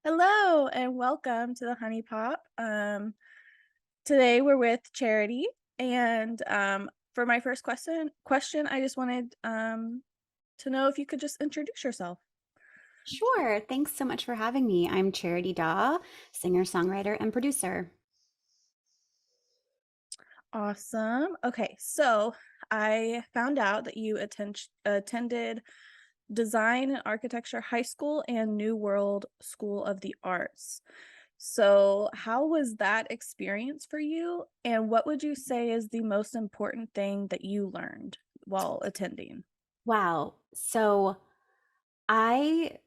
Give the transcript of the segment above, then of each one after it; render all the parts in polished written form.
Hello and welcome to the Honey Pop. Today we're with Charity, and for my first question, I just wanted to know if you could just introduce yourself. Sure. Thanks so much for having me. I'm Charity Daw, singer, songwriter, and producer. Awesome. Okay, so I found out that you attended Design and Architecture High School and New World School of the Arts. So, how was that experience for you? And what would you say is the most important thing that you learned while attending? Wow. So I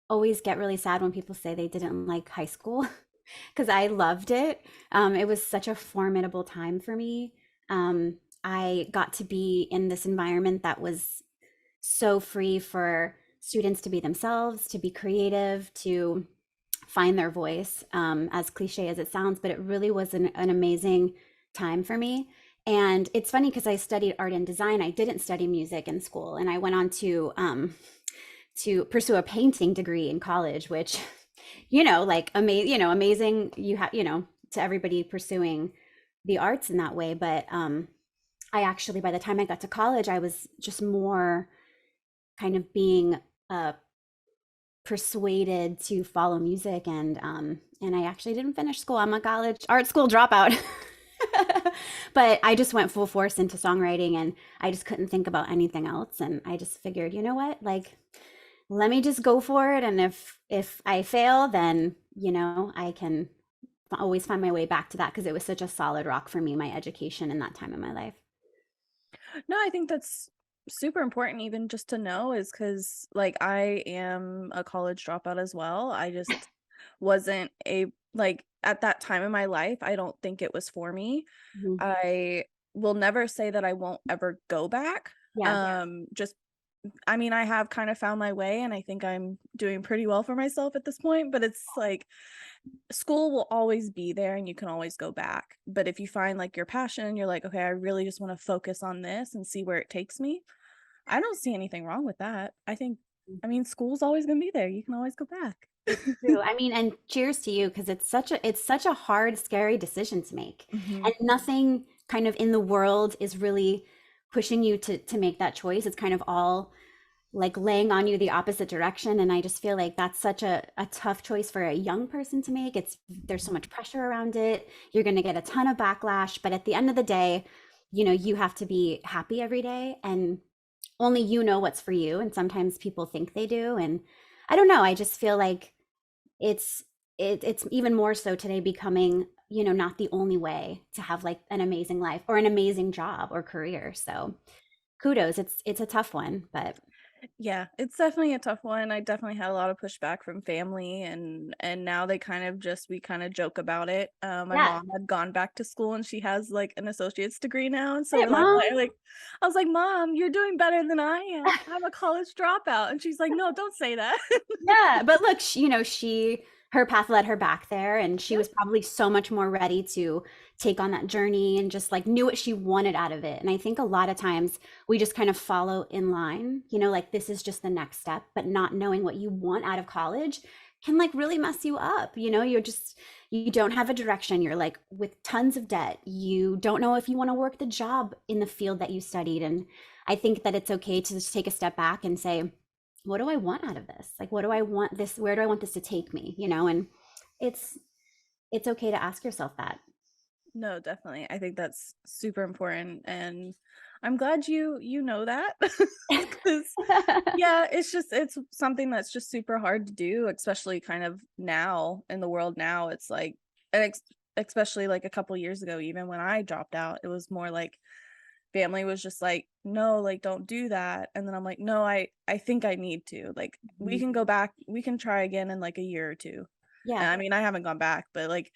always get really sad when people say they didn't like high school because I loved it. It was such a formidable time for me. I got to be in this environment that was so free for students to be themselves, to be creative, to find their voice, as cliche as it sounds, but it really was an amazing time for me. And it's funny because I studied art and design. I didn't study music in school, and I went on to pursue a painting degree in college, which, like amazing. You have, to everybody pursuing the arts in that way. But I actually, by the time I got to college, I was just more kind of being uh, persuaded to follow music, and I actually didn't finish school. I'm a college art school dropout. But I just went full force into songwriting, and I just couldn't think about anything else, and I just figured, you know what? Like, let me just go for it, and if I fail, then, I can always find my way back to that because it was such a solid rock for me, my education in that time in my life. No, I think that's super important even just to know is because like I am a college dropout as well. I just wasn't a like at that time in my life, I don't think it was for me. Mhm. I will never say that I won't ever go back. Yeah. Just I mean, I have kind of found my way and I think I'm doing pretty well for myself at this point, but it's like school will always be there and you can always go back. But if you find like your passion, you're like, okay, I really just want to focus on this and see where it takes me. I don't see anything wrong with that. I mean, school's always going to be there. You can always go back. It's true. I mean, and cheers to you because it's such a hard, scary decision to make. Mhm. And nothing kind of in the world is really pushing you to make that choice. It's kind of all like laying on you the opposite direction. And I just feel like that's such a tough choice for a young person to make. There's so much pressure around it. You're gonna get a ton of backlash, but at the end of the day, you have to be happy every day, and only you know what's for you. And sometimes people think they do. And I don't know, I just feel like it's it's even more so today becoming, not the only way to have like an amazing life or an amazing job or career. So kudos. It's a tough one, but Yeah, it's definitely a tough one. I definitely had a lot of pushback from family and now they kind of just we kind of joke about it. My yeah. mom had gone back to school and she has like an associate's degree now and so Hey, we're mom. like I was like, "Mom, you're doing better than I am. I'm a college dropout." And she's like, "No, don't say that." Yeah, but look, her path led her back there, and she Yep. was probably so much more ready to take on that journey and just like knew what she wanted out of it. And I think a lot of times we just kind of follow in line, like this is just the next step, but not knowing what you want out of college can like really mess you up. You don't have a direction. You're like with tons of debt. You don't know if you want to work the job in the field that you studied. And I think that it's okay to just take a step back and say, what do I want out of this? Like, what do I want this? Where do I want this to take me? And it's it's okay to ask yourself that. No, definitely. I think that's super important and I'm glad you know that cuz yeah, it's something that's just super hard to do, especially kind of now in the world now. It's like and especially like a couple years ago even when I dropped out, it was more like family was just like, "No, like don't do that." And then I'm like, "No, I think I need to. Like we Mhm. can go back, we can try again in like a year or two." And Yeah, I mean, I haven't gone back, but like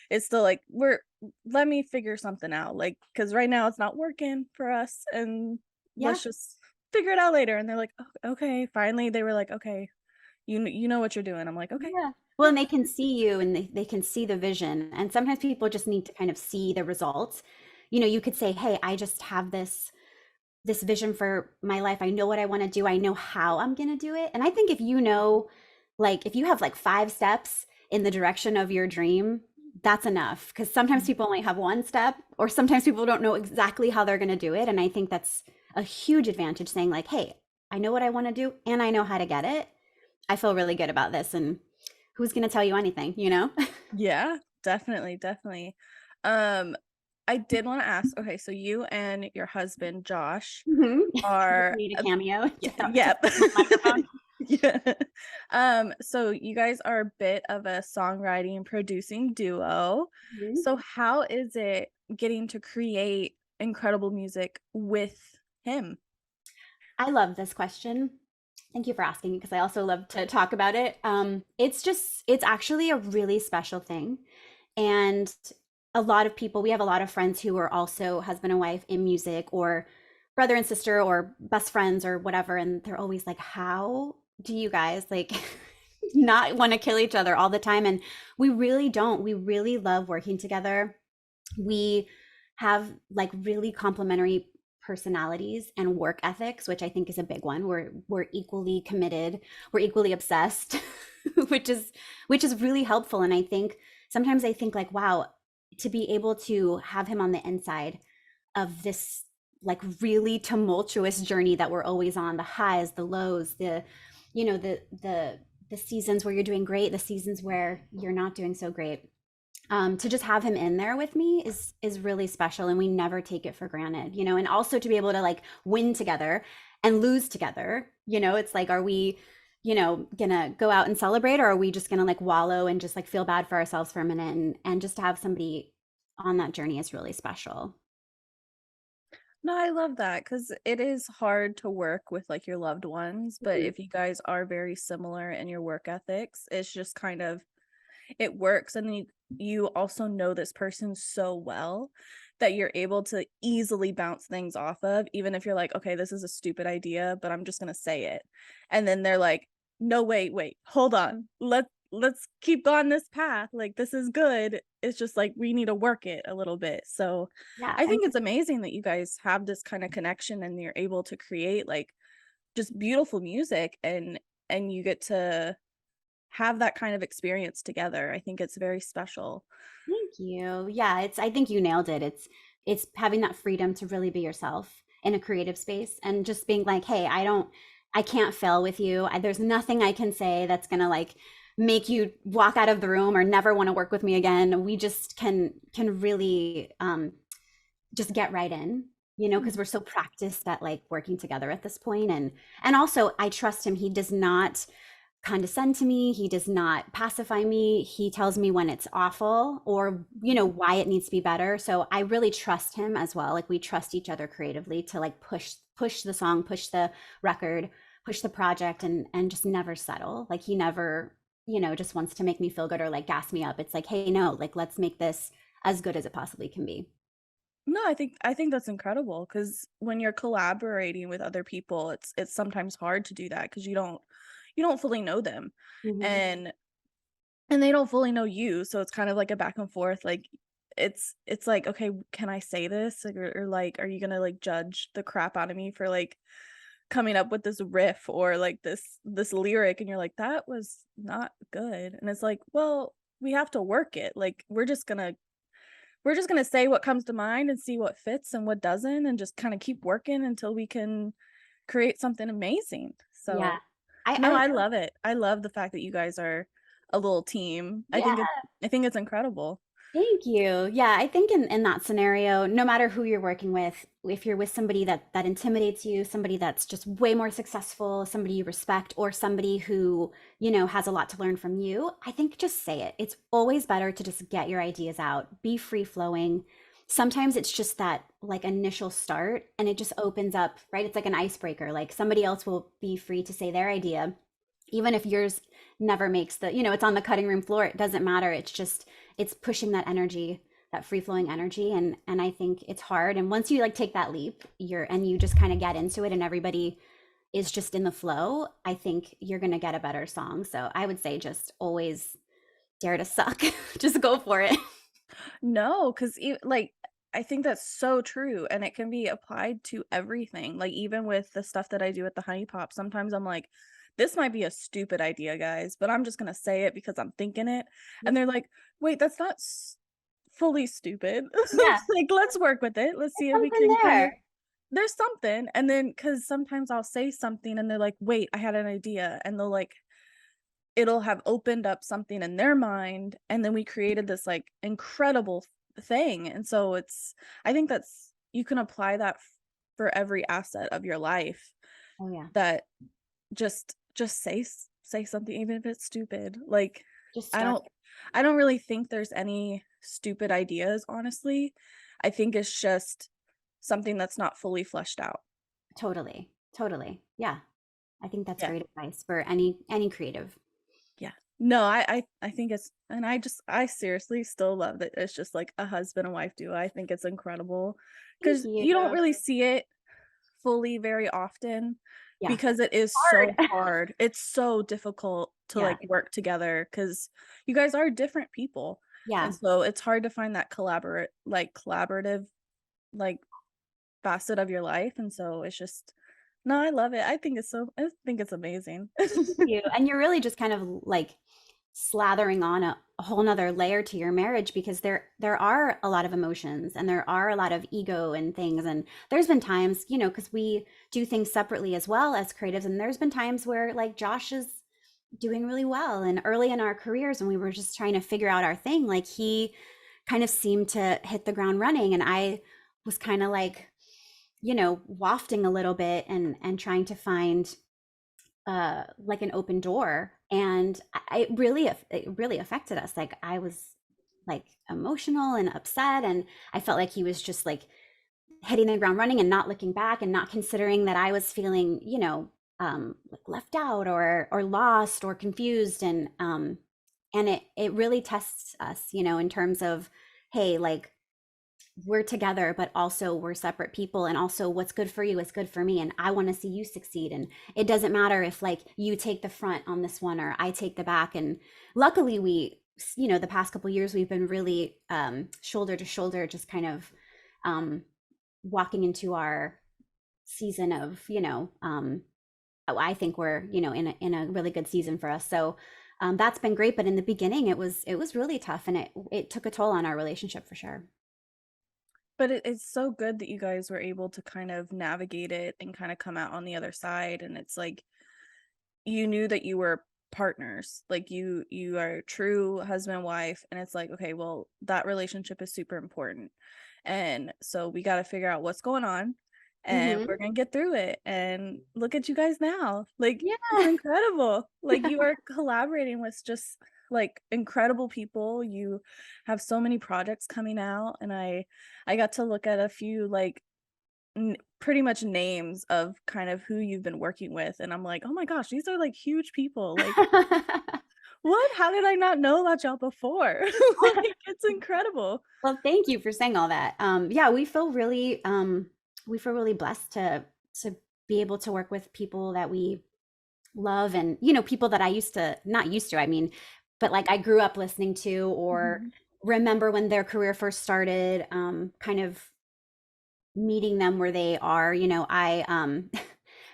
it's still like we're let me figure something out. Like cuz right now it's not working for us and yeah, let's just figure it out later. And they're like, "Oh, okay." Finally, they were like, "Okay, you know what you're doing." I'm like, "Okay." yeah. Well, and they can see you, and they can see the vision. And sometimes people just need to kind of see the results. You could say, "Hey, I just have this vision for my life. I know what I want to do. I know how I'm going to do it." And I think if you know like if you have like 5 steps in the direction of your dream, that's enough. Because sometimes people only have 1 step, or sometimes people don't know exactly how they're going to do it. And I think that's a huge advantage, saying like, hey, I know what I want to do and I know how to get it. I feel really good about this. And who's going to tell you anything, you know? Yeah, definitely, definitely. Um, I did want to ask, okay, so you and your husband, Josh, Mhm. Just are need a cameo yeah, to yep. the microphone. Yeah. So you guys are a bit of a songwriting and producing duo. Mhm. So how is it getting to create incredible music with him? I love this question. Thank you for asking, because I also love to talk about it. It's actually a really special thing. And a lot of people, we have a lot of friends who are also husband and wife in music, or brother and sister, or best friends, or whatever. And they're always like, how do you guys like not want to kill each other all the time? And we really don't. We really love working together. We have like really complementary personalities and work ethics, which I think is a big one. We're equally committed, we're equally obsessed, which is really helpful. And I think sometimes I think like, wow, to be able to have him on the inside of this like really tumultuous journey that we're always on, the highs, the lows, the you know the seasons where you're doing great, the seasons where you're not doing so great, to just have him in there with me is really special, and we never take it for granted, and also to be able to like win together and lose together. It's like, are we gonna go out and celebrate, or are we just gonna like wallow and just like feel bad for ourselves for a minute? And just to have somebody on that journey is really special. No, I love that because it is hard to work with like your loved ones, but Mhm. if you guys are very similar in your work ethics, it's just kind of it works. And then you also know this person so well that you're able to easily bounce things off of, even if you're like, okay, this is a stupid idea, but I'm just gonna say it. And then they're like, no, wait, hold on. Let's keep going this path. Like this is good. It's just like we need to work it a little bit. So Yeah, I and think it's amazing that you guys have this kind of connection and you're able to create like just beautiful music and you get to have that kind of experience together. I think it's very special. thank you. Yeah, I think you nailed it. It's having that freedom to really be yourself in a creative space, and just being like, "Hey, I can't fail with you. There's nothing I can say that's going to like make you walk out of the room or never want to work with me again. We just can really just get right in." Because we're so practiced at like working together at this point. And also I trust him. He does not condescend to me. He does not pacify me. He tells me when it's awful, or, why it needs to be better. So I really trust him as well. Like we trust each other creatively to like push the song, push the record, push the project, and just never settle. Like he never, just wants to make me feel good or like gas me up. It's like, hey, no, like let's make this as good as it possibly can be. No, I think that's incredible because when you're collaborating with other people, it's sometimes hard to do that because you don't fully know them. Mhm. And they don't fully know you, so it's kind of like a back and forth, like, it's like, "Okay, can I say this?" Like, or like, "Are you gonna, like, judge the crap out of me for, like, coming up with this riff or, like, this lyric?" And you're like, "That was not good." And it's like, "Well, we have to work it." Like, we're just gonna say what comes to mind and see what fits and what doesn't, and just kinda keep working until we can create something amazing. Yeah. So, no, I I love it. I love the fact that you guys are a little team. I yeah. think it's incredible. Thank you. Yeah, I think in that scenario, no matter who you're working with, if you're with somebody that intimidates you, somebody that's just way more successful, somebody you respect, or somebody who, has a lot to learn from you, I think just say it. It's always better to just get your ideas out, be free flowing. Sometimes it's just that like initial start, and it just opens up, right? It's like an icebreaker. Like somebody else will be free to say their idea, even if yours never makes it's on the cutting room floor. It doesn't matter. It's pushing that energy, that free flowing energy. And I think it's hard. And once you like take that leap, you just kind of get into it, and everybody is just in the flow, I think you're going to get a better song. So I would say just always dare to suck. Just go for it. No, 'cause like, I think that's so true, and it can be applied to everything. Like, even with the stuff that I do at the Honey Pop, sometimes I'm like, this might be a stupid idea, guys, but I'm just gonna say it because I'm thinking it. And they're like, wait, that's not fully stupid. Yeah, Like, let's work with it. Let's there's see if we something can kind of, there. there's something. And then, because sometimes I'll say something and they're like, wait, I had an idea. And they'll like, it'll have opened up something in their mind. And then we created this like incredible thing. And so I think you can apply that for every asset of your life, Oh yeah, that just say something even if it's stupid. Like, just I start. don't I don't really think there's any stupid ideas, honestly. I think it's just something that's not fully fleshed out. Totally, totally. Yeah, I think that's Yeah. great advice for any creative. Yeah. No, I think it's, and I seriously still love that it's just like a husband and wife duo. I think it's incredible Thank because you. you don't really see it fully very often Yeah, because it is hard. so hard. It's so difficult to Yeah, like work together because you guys are different people. And yeah, so it's hard to find that collaborative like facet of your life. And so it's just, no, I love it. I think it's amazing. you. And you're really just kind of like slathering on a whole nother layer to your marriage because there are a lot of emotions and there are a lot of ego and things. And there's been times, because we do things separately as well as creatives, and there's been times where like Josh is doing really well. And early in our careers when we were just trying to figure out our thing, like he kind of seemed to hit the ground running, and I was kind of like, wafting a little bit and trying to find like an open door. And it really affected us. Like I was like emotional and upset, and I felt like he was just like hitting the ground running and not looking back and not considering that I was feeling, like left out or lost or confused. And it really tests us, in terms of, hey, like we're together, but also we're separate people. And also what's good for you is good for me. And I want to see you succeed. And it doesn't matter if like you take the front on this one or I take the back. And luckily the past couple of years, we've been really shoulder to shoulder, just kind of walking into our season of, I think we're, in a really good season for us. So that's been great. But in the beginning, it was really tough, and it took a toll on our relationship for sure. But it's so good that you guys were able to kind of navigate it and kind of come out on the other side. And it's like you knew that you were partners, like you are true husband and wife, and it's like, okay, well, that relationship is super important. And so we got to figure out what's going on, and Hmm. we're gonna get through it. And look at you guys now. Like, it's Yeah. incredible. Like, you are collaborating with just like incredible people. You have so many projects coming out, and I got to look at a few like pretty much names of kind of who you've been working with, and I'm like, oh my gosh, these are like huge people. Like, what? How did I not know about y'all before? Like, it's incredible. Well, thank you for saying all that. Yeah, we feel really blessed to be able to work with people that we love, and people that I used to not used to, I mean, but like I grew up listening to or Mhm. remember when their career first started, kind of meeting them where they are.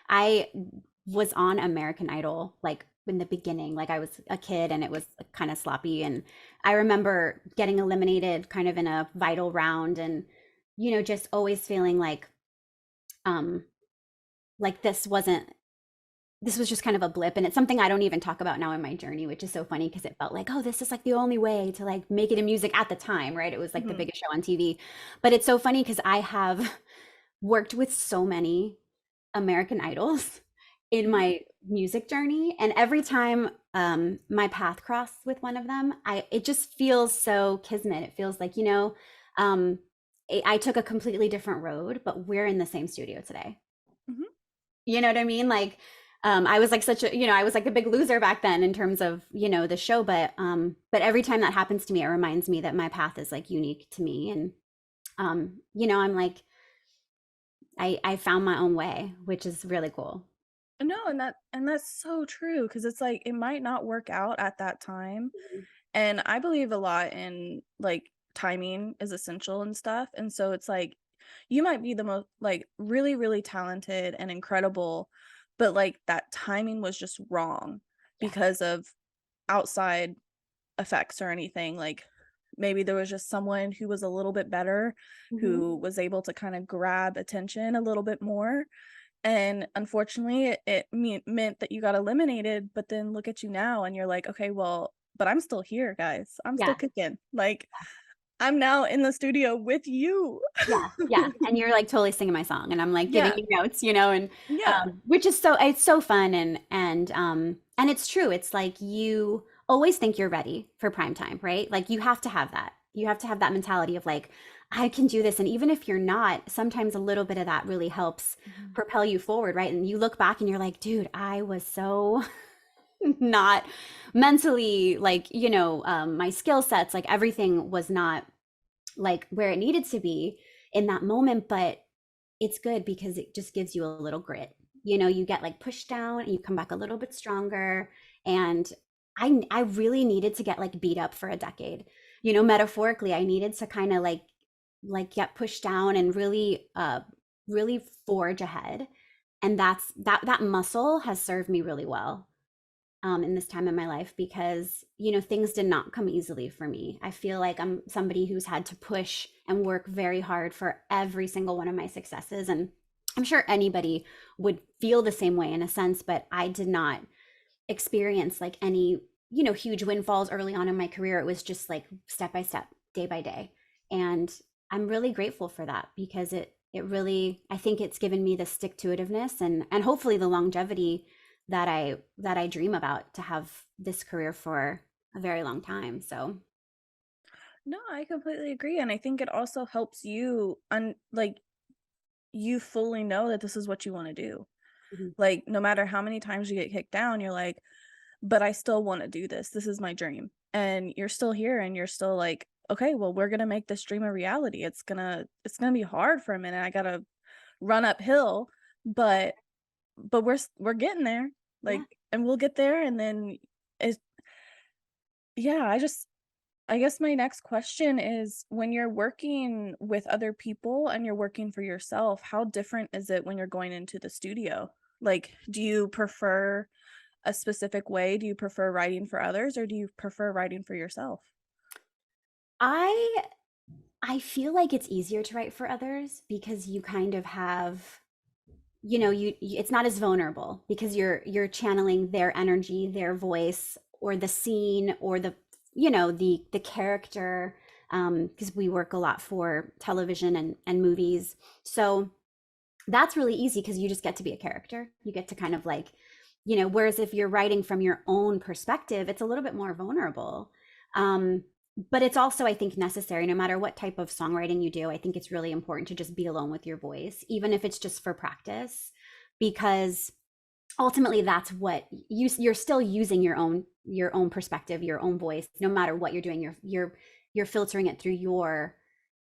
I was on American Idol like in the beginning, like I was a kid and it was kind of sloppy. And I remember getting eliminated kind of in a vital round, and just always feeling um like this was just kind of a blip. And it's something I don't even talk about now in my journey, which is so funny because it felt like, oh, this is like the only way to like make it in music at the time, right? It was like the Mhm. biggest show on TV. But it's so funny because I have worked with so many American Idols in Mhm. my music journey, and every time my path crossed with one of them, it just feels so kismet. It feels like, um I took a completely different road, but we're in the same studio today. Mhm. You know what I mean? Like, I was like I was like a big loser back then in terms of, the show, but every time that happens to me, it reminds me that my path is like unique to me. And I'm like, I found my own way, which is really cool. No, and that's so true because it's like it might not work out at that time. Mhm. And I believe a lot in like timing is essential and stuff. And so it's like you might be the most like really, really talented and incredible, but like that timing was just wrong Yeah. because of outside effects or anything. Like maybe there was just someone who was a little bit better, Hmm. who was able to kind of grab attention a little bit more. And unfortunately, it meant that you got eliminated. But then look at you now, and you're like, okay, well, but I'm still here, guys. I'm still Yeah. kicking. Like, I'm now in the studio with you. Yeah, yeah, and you're, like, totally singing my song, and I'm, like, giving Yeah. you notes, and, Yeah. which is so it's so fun, and it's true, it's like you always think you're ready for prime time, right? Like, you have to have that. You have to have that mentality of, like, "I can do this," and even if you're not, sometimes a little bit of that really helps Mhm. propel you forward, right? And you look back and you're like, "Dude, I was so not mentally, like, my skill sets, like, everything was not like where it needed to be in that moment, but it's good because it just gives you a little grit. You get like pushed down and you come back a little bit stronger. And I really needed to get like beat up for a decade. Metaphorically, I needed to kind of like get pushed down and really forge ahead. And that muscle has served me really well in this time in my life because things did not come easily for me. I feel like I'm somebody who's had to push and work very hard for every single one of my successes, and I'm sure anybody would feel the same way in a sense, but I did not experience like any huge windfalls early on in my career. It was just like step by step, day by day, and I'm really grateful for that because it really, I think it's given me the stick to itiveness and hopefully the longevity that I dream about to have this career for a very long time. So No, I completely agree. And I think it also helps you like you fully know that this is what you want to do. mhm, Like no matter how many times you get kicked down, you're like, but I still want to do this. This is my dream. And you're still here and you're still like, okay, well, we're gonna make this dream a reality. It's gonna be hard for a minute. I gotta run uphill, but we're getting there. yeah. Like, and we'll get there. And then it's yeah, I guess my next question is when you're working with other people and you're working for yourself, how different is it when you're going into the studio? Like, do you prefer a specific way? Do you prefer writing for others or do you prefer writing for yourself? I I feel like it's easier to write for others because you kind of have, it's not as vulnerable because you're channeling their energy, their voice, or the scene, or the character. Because we work a lot for television and movies, so that's really easy because you just get to be a character. You get to kind of like, whereas if you're writing from your own perspective, it's a little bit more vulnerable. Um, but it's also, I think, necessary no matter what type of songwriting you do. I think it's really important to just be alone with your voice, even if it's just for practice, because ultimately that's what you're still using your own perspective, your own voice. No matter what you're doing, you're filtering it through your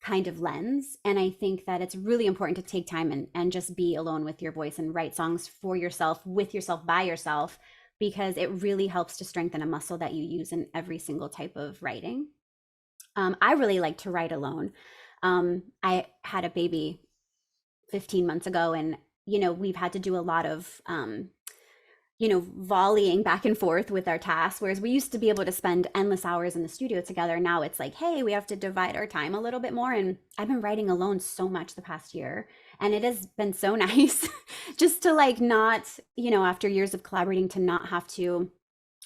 kind of lens. And I think that it's really important to take time and just be alone with your voice and write songs for yourself, with yourself, by yourself, because it really helps to strengthen a muscle that you use in every single type of writing. I really like to write alone. I had a baby 15 months ago, and we've had to do a lot of volleying back and forth with our tasks. Whereas we used to be able to spend endless hours in the studio together. Now it's like, hey, we have to divide our time a little bit more. And I've been writing alone so much the past year. And it has been so nice just to like not, after years of collaborating, to not have to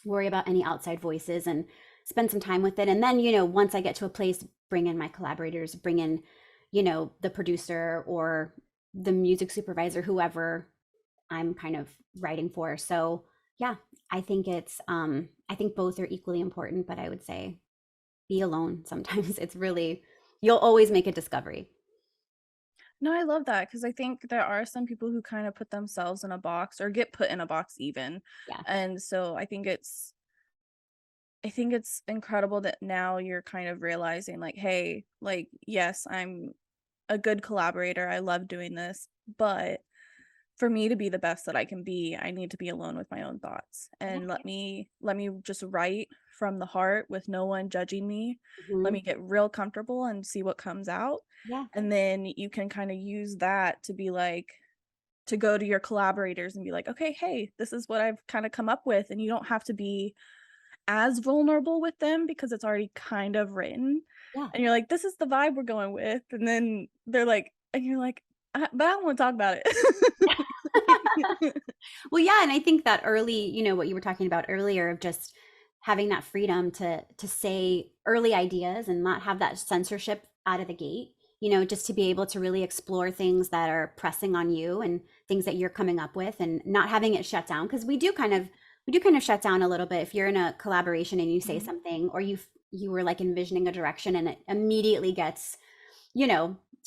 worry about any outside voices and spend some time with it. And then, once I get to a place, bring in my collaborators, bring in, the producer or the music supervisor, whoever I'm kind of writing for. So yeah, I think both are equally important, but I would say be alone sometimes. It's really, you'll always make a discovery. No, I love that because I think there are some people who kind of put themselves in a box or get put in a box even. Yeah. And so I think it's incredible that now you're kind of realizing like, hey, like, yes, I'm a good collaborator. I love doing this, but for me to be the best that I can be, I need to be alone with my own thoughts Yeah. and let me just write from the heart with no one judging me. Let Hmm. me get real comfortable and see what comes out. Yeah. And then you can kind of use that to be like, to go to your collaborators and be like, okay, hey, this is what I've kind of come up with. And you don't have to be as vulnerable with them because it's already kind of written. Yeah. And you're like, this is the vibe we're going with. And then they're like, and you're like, but I don't want to talk about it. Well, yeah, and I think that early, what you were talking about earlier of just having that freedom to say early ideas and not have that censorship out of the gate, just to be able to really explore things that are pressing on you and things that you're coming up with and not having it shut down because we do kind of shut down a little bit if you're in a collaboration and you say Mhm. something or you were like envisioning a direction and it immediately gets,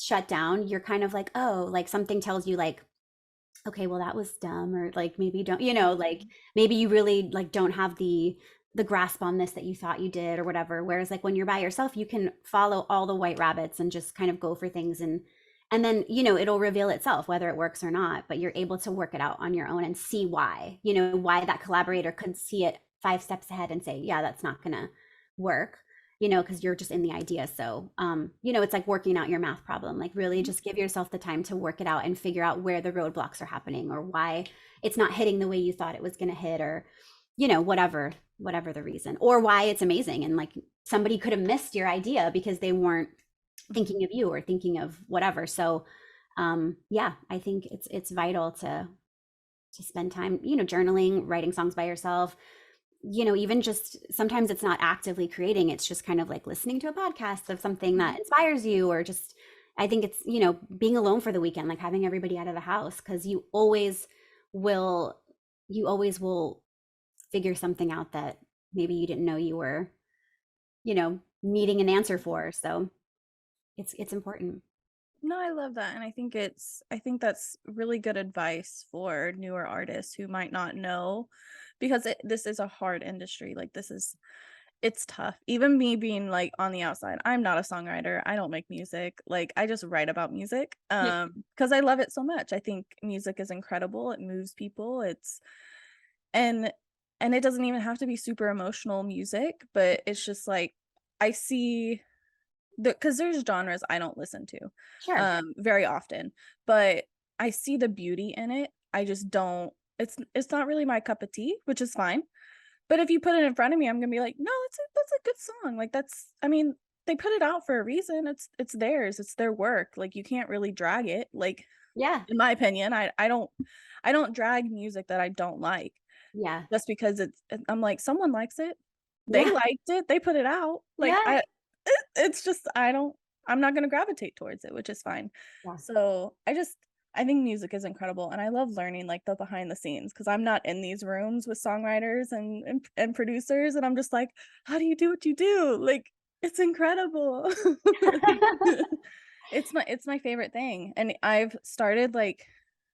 shut down. You're kind of like, oh, like something tells you like, okay, well that was dumb, or like maybe don't, like Mhm. maybe you really like don't have the grasp on this that you thought you did or whatever. Whereas like when you're by yourself, you can follow all the white rabbits and just kind of go for things, and then it'll reveal itself whether it works or not, but you're able to work it out on your own and see why that collaborator could see it 5 steps ahead and say, yeah, that's not gonna work, because you're just in the idea. So, it's like working out your math problem. Like, really just give yourself the time to work it out and figure out where the roadblocks are happening or why it's not hitting the way you thought it was going to hit, or, whatever the reason, or why it's amazing. And like somebody could have missed your idea because they weren't thinking of you or thinking of whatever. So, yeah, I think it's vital to spend time, journaling, writing songs by yourself, even just sometimes it's not actively creating, it's just kind of like listening to a podcast of something that Mhm. inspires you, or just, I think it's, being alone for the weekend, like having everybody out of the house, because will, you always will figure something out that maybe you didn't know you were, needing an answer for. So it's important. No, I love that. And I think that's really good advice for newer artists who might not know because this is a hard industry. Like it's tough. Even me being like on the outside, I'm not a songwriter. I don't make music. Like I just write about music Yeah. because I love it so much. I think music is incredible. It moves people. And and it doesn't even have to be super emotional music, but it's just like I see because there's genres I don't listen to Sure. very often, but I see the beauty in it. I just don't it's not really my cup of tea, which is fine. But if you put it in front of me, I'm gonna be like, no, that's a good song. Like that's I mean, they put it out for a reason. It's theirs, it's their work. Like you can't really drag it. Like Yeah. in my opinion, I don't drag music that I don't like Yeah. just because I'm like, someone likes it. They Yeah. liked it. They put it out. Like Yeah. it's just I'm not gonna gravitate towards it, which is fine. Yeah. So I think music is incredible and I love learning like the behind the scenes because I'm not in these rooms with songwriters and producers and I'm just like, how do you do what you do? Like it's incredible. It's my favorite thing. And I've started like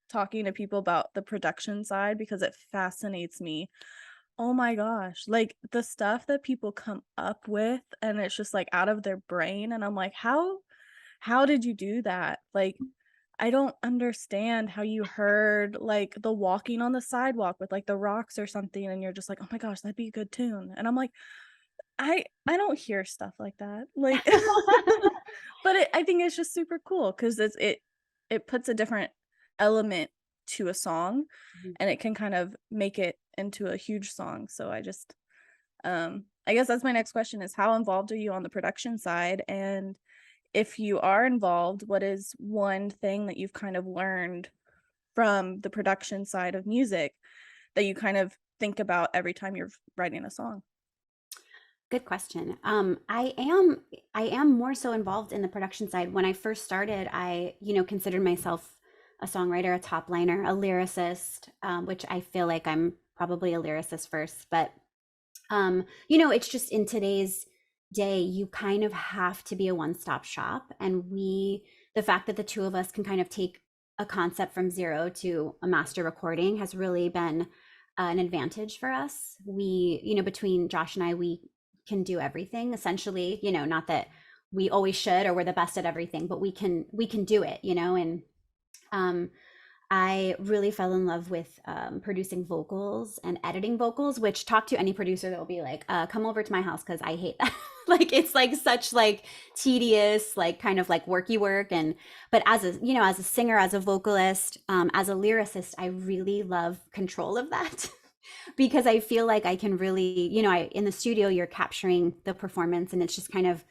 talking to people about the production side because it fascinates me. Oh my gosh, like the stuff that people come up with and it's just like out of their brain and I'm like, how did you do that? Like I don't understand how you heard like the walking on the sidewalk with like the rocks or something and you're just like, "Oh my gosh, that'd be a good tune." And I'm like, I don't hear stuff like that. Like but I think it's just super cool because it puts a different element to a song Mhm. and it can kind of make it into a huge song. So I guess that's my next question is how involved are you on the production side? And if you are involved, what is one thing that you've kind of learned from the production side of music that you kind of think about every time you're writing a song? Good question. I am more so involved in the production side. When I first started, I, considered myself a songwriter, a top liner, a lyricist, which I feel like I'm probably a lyricist first. But it's just in today's day, you kind of have to be a one-stop shop. And the fact that the two of us can kind of take a concept from zero to a master recording has really been an advantage for us. Between Josh and I, we can do everything essentially, not that we always should or we're the best at everything, but we can do it, and um I really fell in love with producing vocals and editing vocals, which talk to any producer that will be like, come over to my house because I hate that. Like it's like such like tedious, like kind of like worky work. And but as a, you know, as a singer, as a vocalist, as a lyricist, I really love control of that. Because I feel like I can really, you know, in the studio you're capturing the performance and it's just kind of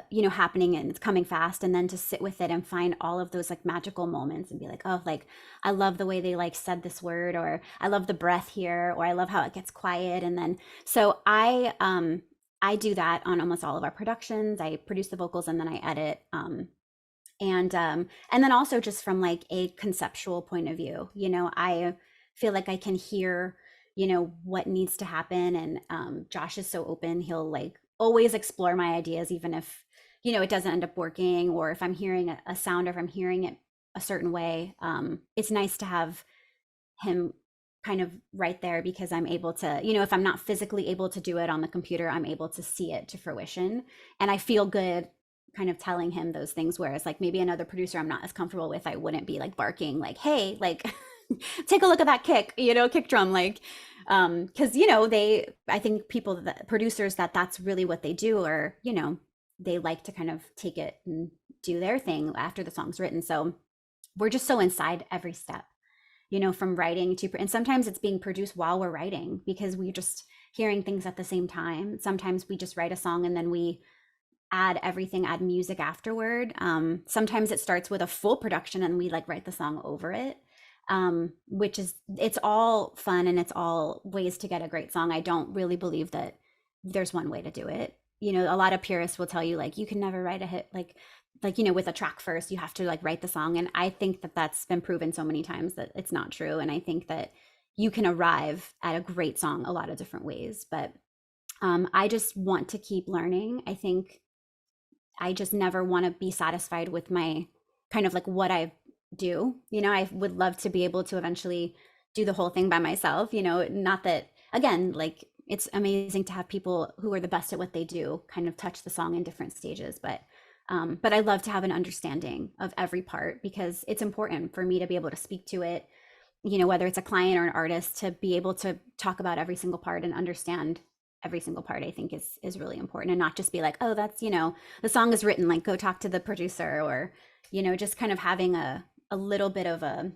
you know, happening and it's coming fast, and then to sit with it and find all of those like magical moments and be like, oh, like I love the way they like said this word, or I love the breath here, or I love how it gets quiet. And then so I do that on almost all of our productions. I produce the vocals and then I edit. And then also just from like a conceptual point of view, you know, I feel like I can hear, you know, what needs to happen. And Josh is so open, he'll like always explore my ideas, even if, you know, it doesn't end up working, or if I'm hearing a sound, or if I'm hearing it a certain way. It's nice to have him kind of right there, because I'm able to, you know, if I'm not physically able to do it on the computer, I'm able to see it to fruition. And I feel good kind of telling him those things. Whereas like maybe another producer I'm not as comfortable with, I wouldn't be like barking like, hey, like take a look at that kick, you know, kick drum, like because you know, they, I think people, that producers, that that's really what they do, or you know, they like to kind of take it and do their thing after the song's written. So we're just so inside every step, you know, from writing to, and sometimes it's being produced while we're writing because we're just hearing things at the same time. Sometimes we just write a song and then we add everything, add music afterward. Sometimes it starts with a full production and we like write the song over it, which is, it's all fun and it's all ways to get a great song. I don't really believe that there's one way to do it. You know, a lot of purists will tell you like you can never write a hit like you know, with a track first, you have to like write the song. And I think that that's been proven so many times that it's not true. And I think that you can arrive at a great song a lot of different ways. But I just want to keep learning. I think I just never want to be satisfied with my kind of like what I do. You know, I would love to be able to eventually do the whole thing by myself, you know, not that, again, like it's amazing to have people who are the best at what they do kind of touch the song in different stages. But I love to have an understanding of every part because it's important for me to be able to speak to it, you know, whether it's a client or an artist, to be able to talk about every single part and understand every single part. I think is really important, and not just be like, oh, that's, you know, the song is written, like go talk to the producer, or you know, just kind of having a little bit of a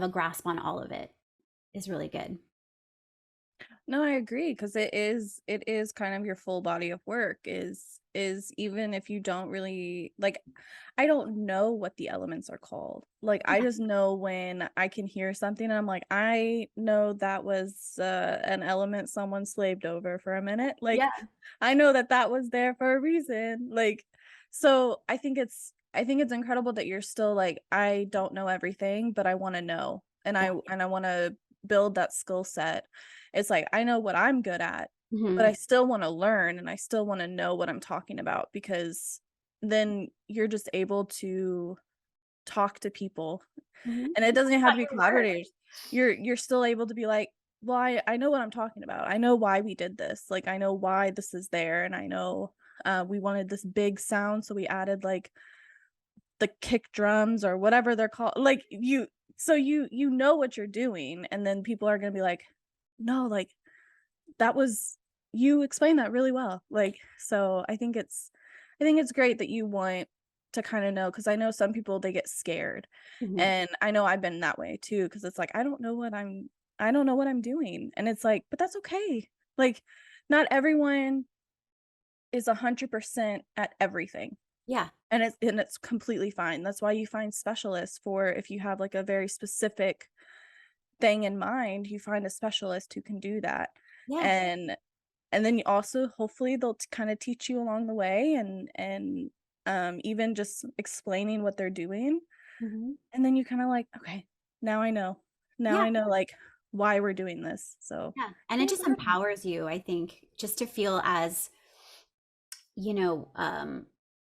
grasp on all of it is really good. No, I agree because it is kind of your full body of work is even if you don't really like, I don't know what the elements are called. Like I Yeah, just know when I can hear something and I'm like, I know that was an element someone slaved over for a minute. Like yeah, I know that that was there for a reason. Like so I think it's incredible that you're still like, I don't know everything, but I want to know. And yeah. I want to build that skill set. It's like I know what I'm good at, but Hmm. I still want to learn and I still want to know what I'm talking about because then you're just able to talk to people Hmm. and it doesn't even have About to be your work. collaborators. You're still able to be like, well, I know what I'm talking about. I know why we did this. Like I know why this is there and I know we wanted this big sound so we added like the kick drums or whatever they're called. Like you so you know what you're doing and then people are going to be like, "No, like that was you explained that really well." Like so I think it's great that you want to kind of know cuz I know some people they get scared. Hmm. And I know I've been that way too cuz it's like I don't know what I'm doing. And it's like, but that's okay. Like not everyone is 100% at everything. Yeah, And it's completely fine. That's why you find specialists for if you have, like, a very specific thing in mind, you find a specialist who can do that. yeah. And and then you also hopefully they'll kinda teach you along the way and even just explaining what they're doing, Hmm. and then you kinda like, "Okay, now I know. Now Yeah, I know, like, why we're doing this." So, yeah. And it yeah, just empowers you, I think, just to feel as, you know,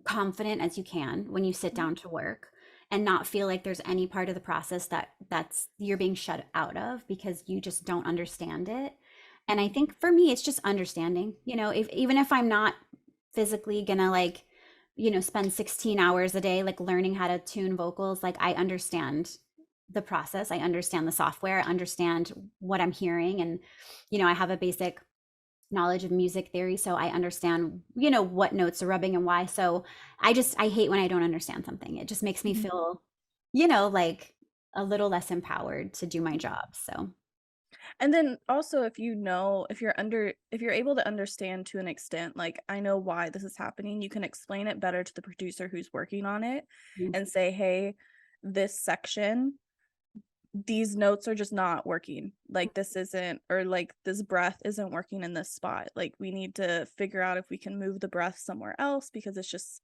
confident as you can when you sit mhm, down to work, and not feel like there's any part of the process that's you're being shut out of because you just don't understand it. And I mhm, think for me, it's just understanding, you know, if even if I'm not physically gonna like spend 16 hours a day like learning how to tune vocals, like I understand the process, I understand the software, I understand what I'm hearing, and I have a basic knowledge of music theory, so I understand, what notes are rubbing and why. So I hate when I don't understand something. It just makes me Mhm. feel, like a little less empowered to do my job. So, And then also if you know, if you're able to understand to an extent, like I know why this is happening, you can explain it better to the producer who's working on it mm, and say, "Hey, this section, these notes are just not working. Like this isn't, or like this breath isn't working in this spot. Like we need to figure out if we can move the breath somewhere else because it's just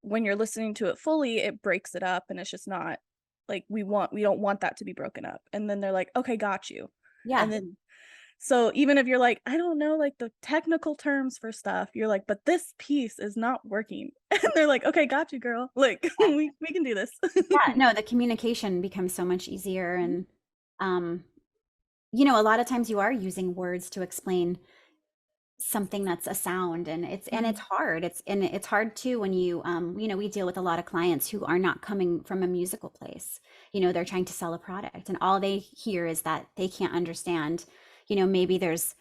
when you're listening to it fully, it breaks it up and it's just not like we don't want that to be broken up." And then they're like, "Okay, got you." yeah. And then so even if you're like, "I don't know like the technical terms for stuff," you're like, "But this piece is not working." And they're like, "Okay, got you, girl. Like we can do this." Yeah, no, the communication becomes so much easier. And um, a lot of times you are using words to explain something that's a sound, and it's Mhm. hard. It's hard too when we deal with a lot of clients who are not coming from a musical place. They're trying to sell a product, and all they hear is that they can't understand, maybe there's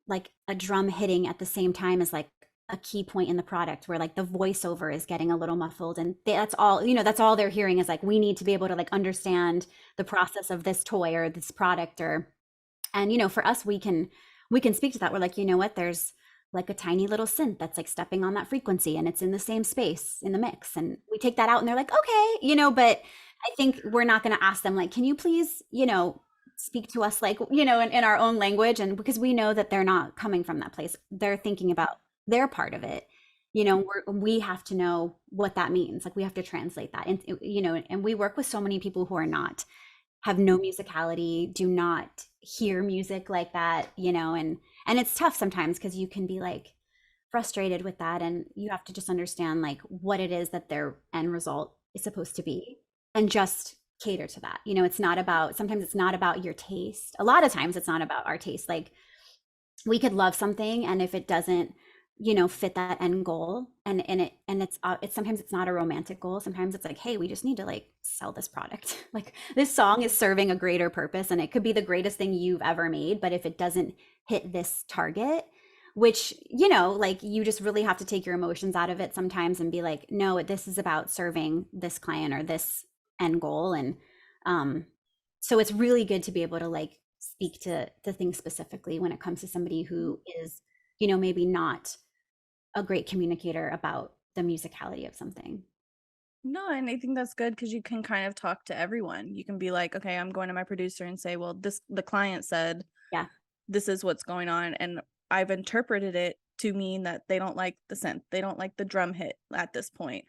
like a drum hitting at the same time as like a key point in the product where like the voiceover is getting a little muffled, and that's all they're hearing is like, we need to be able to like understand the process of this toy or this product. Or and for us, we can speak to that. We're like, you know what, there's like a tiny little synth that's like stepping on that frequency, and it's in the same space in the mix, and we take that out, and they're like, okay, but I think we're not going to ask them like, can you please speak to us like in our own language, and because we know that they're not coming from that place, they're thinking about their part of it. We have to know what that means, like we have to translate that, and and we work with so many people who are not, have no musicality, do not hear music like that, and it's tough sometimes because you can be like frustrated with that, and you have to just understand like what it is that their end result is supposed to be, and just cater to that. It's not about, sometimes it's not about your taste. A lot of times it's not about our taste. Like we could love something, and if it doesn't fit that end goal, and it's sometimes it's not a romantic goal, sometimes it's like, hey, we just need to like sell this product. Like this song is serving a greater purpose, and it could be the greatest thing you've ever made, but if it doesn't hit this target, which like you just really have to take your emotions out of it sometimes and be like, no, this is about serving this client or this end goal. And um so it's really good to be able to like speak to things specifically when it comes to somebody who is maybe not a great communicator about the musicality of something. No, and I think that's good because you can kind of talk to everyone. You can be like, "Okay, I'm going to my producer and say, well, this the client said Yeah. this is what's going on, and I've interpreted it to mean that they don't like the synth, they don't like the drum hit at this point."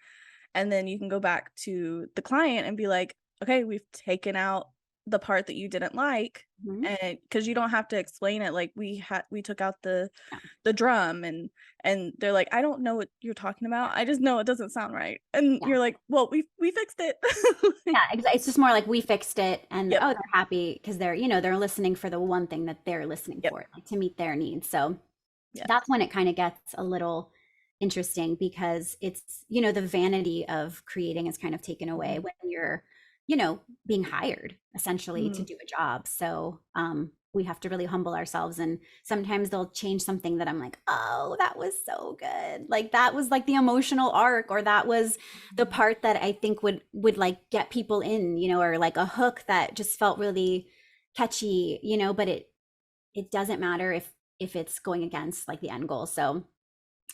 And then you can go back to the client and be like, "Okay, we've taken out the part that you didn't like." Mhm. And because you don't have to explain it, like we took out Yeah. the drum, and they're like, "I don't know what you're talking about. I just know it doesn't sound right." And Yeah. you're like, "Well, we fixed it." Yeah, it's just more like we fixed it, and Yep, oh, they're happy because they're listening for the one thing that they're listening yep, for, like to meet their needs. So yeah. that's when it kind of gets a little interesting, because it's, the vanity of creating is kind of taken away Mhm, when you're, being hired essentially to mhm. do a job. So we have to really humble ourselves. And sometimes they'll change something that I'm like, oh, that was so good. Like that was like the emotional arc, or that was the part that I think would like get people in, or like a hook that just felt really catchy, but it doesn't matter if it's going against like the end goal. So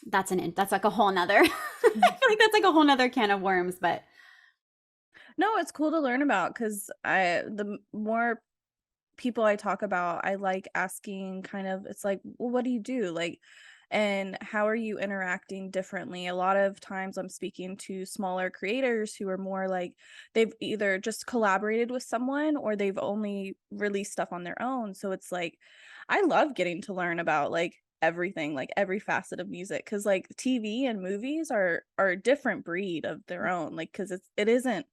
that's like a whole nother I Mhm. feel like that's like a whole nother can of worms. But No, it's cool to learn about because the more people I talk about, I like asking kind of, it's like, well, what do you do? Like, and how are you interacting differently? A lot of times I'm speaking to smaller creators who are more like they've either just collaborated with someone or they've only released stuff on their own. So it's like, I love getting to learn about like everything, like every facet of music, because like TV and movies are a different breed of their own, like because it isn't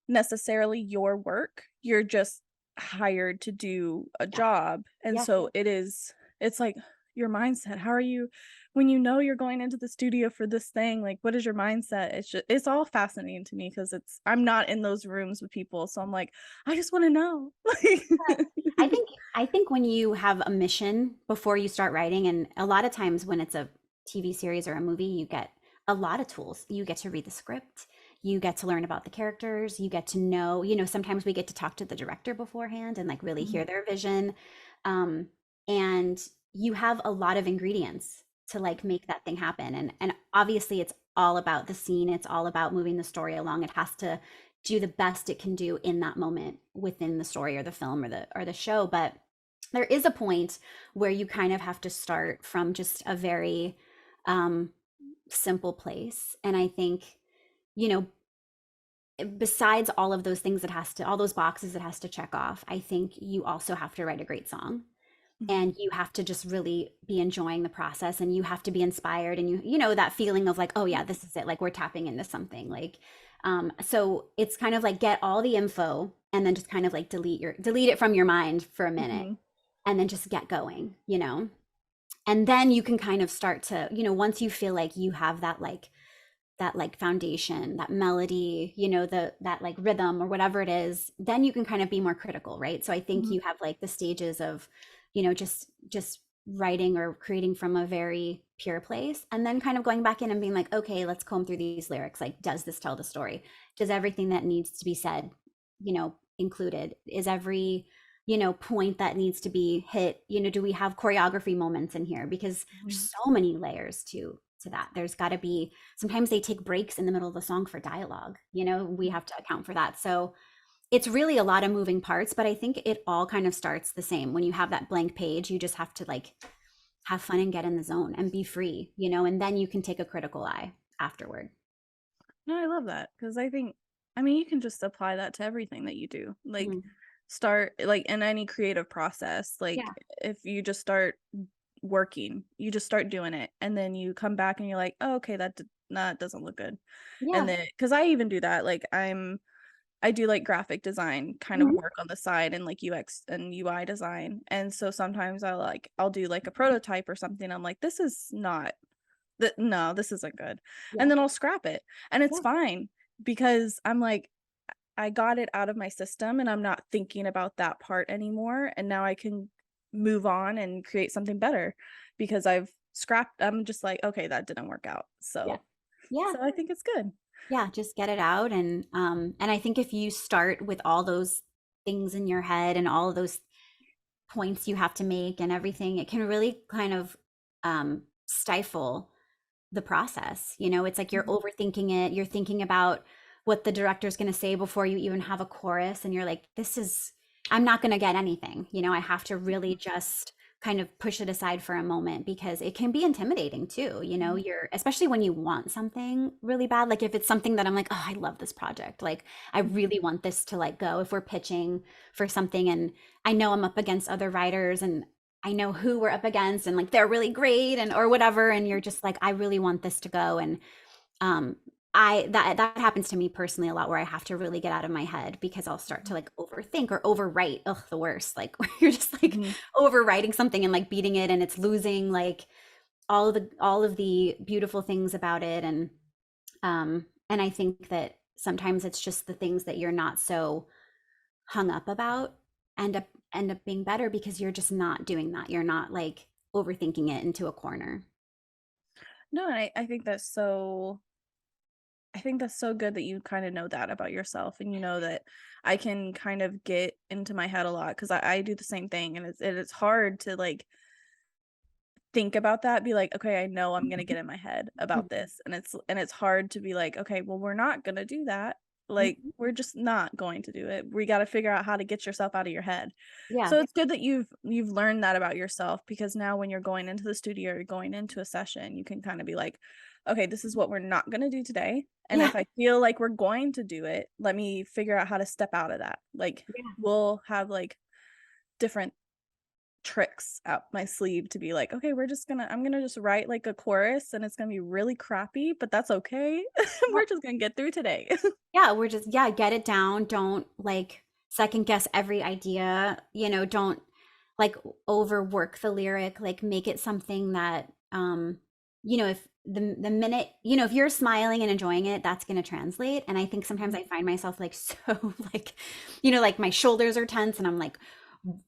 necessarily your work. You're just hired to do a yeah, job. And yeah, so it's like your mindset? How are you when you know you're going into the studio for this thing, like what is your mindset? It's all fascinating to me because I'm not in those rooms with people. So I'm like, I just want to know. I think I think when you have a mission before you start writing, and a lot of times when it's a TV series or a movie, you get a lot of tools. You get to read the script, you get to learn about the characters, you get to know, sometimes we get to talk to the director beforehand and like really Mhm, hear their vision. Um, and you have a lot of ingredients to like make that thing happen. And obviously it's all about the scene, it's all about moving the story along. It has to do the best it can do in that moment within the story or the film or the show. But there is a point where you kind of have to start from just a very um, simple place. And I think, you know, besides all of those things all those boxes it has to check off, I think you also have to write a great song. mhm, And you have to just really be enjoying the process, and you have to be inspired, and you know that feeling of like, oh yeah, this is it, like we're tapping into something, like so it's kind of like get all the info and then just kind of like delete it from your mind for a minute, mhm, and then just get going, and then you can kind of start to, once you feel like you have that like foundation, that melody, that like rhythm or whatever it is, then you can kind of be more critical, right? So I think mhm, you have like the stages of, just writing or creating from a very pure place, and then kind of going back in and being like, okay, let's comb through these lyrics. Like, does this tell the story? Does everything that needs to be said, included? Is every, point that needs to be hit, do we have choreography moments in here? Because mhm. there's so many layers to that. There's got to be, sometimes they take breaks in the middle of the song for dialogue, we have to account for that. So it's really a lot of moving parts, but I think it all kind of starts the same. When you have that blank page, you just have to like have fun and get in the zone and be free, and then you can take a critical eye afterward. No, I love that because I mean, you can just apply that to everything that you do. Like, Mhm. start like in any creative process. Like, Yeah. if you just start working, you just start doing it, and then you come back and you're like, oh, okay, that doesn't look good. And Yeah. then, because I even do that, like I do like graphic design kind of Mhm. work on the side and like UX and UI design. And so sometimes I'll do like a prototype or something. I'm like, this is not that no, this isn't good. And Yeah. then I'll scrap it. And it's Yeah. fine because I'm like, I got it out of my system and I'm not thinking about that part anymore. And now I can move on and create something better because I'm just like, okay, that didn't work out. Yeah. So Yeah. so I think it's good. Yeah, just get it out. And I think if you start with all those things in your head and all of those points you have to make and everything, it can really kind of stifle the process. It's like you're Mhm. overthinking it. You're thinking about what the director's going to say before you even have a chorus. And you're like, I'm not going to get anything. I have to really just kind of push it aside for a moment because it can be intimidating too. Mhm. Especially when you want something really bad. Like if it's something that I'm like, oh, I love this project. Like I really want this to like go. If we're pitching for something and I know I'm up against other writers and I know who we're up against and like they're really great and or whatever, and you're just like I really want this to go. And um I that happens to me personally a lot, where I have to really get out of my head because I'll start to like overthink or overwrite. Ugh, the worst. Like where you're just like Mhm. overwriting something and like beating it, and it's losing like all of the beautiful things about it. And I think that sometimes it's just the things that you're not so hung up about end up being better because you're just not doing that. You're not like overthinking it into a corner. No, and I think that's so good that you kind of know that about yourself and you know that I can kind of get into my head a lot because I do the same thing and it's hard to like think about that, be like, okay, I know I'm gonna get in my head about Mhm. this. And it's hard to be like, okay, well, we're not gonna do that. Like, Mhm. we're just not going to do it. We gotta figure out how to get yourself out of your head. Yeah. So it's good that you've learned that about yourself because now when you're going into the studio or you're going into a session, you can kind of be like, okay, this is what we're not gonna do today. And Yeah. if I feel like we're going to do it, let me figure out how to step out of that. Like Yeah. we'll have like different tricks up my sleeve to be like, okay, I'm gonna just write like a chorus and it's gonna be really crappy, but that's okay. Yeah. We're just gonna get through today. Yeah, we're just, yeah, get it down. Don't like second guess every idea. Don't like overwork the lyric, like make it something that if the minute, if you're smiling and enjoying it, that's going to translate. And I think sometimes Mhm. I find myself like so like, like my shoulders are tense and I'm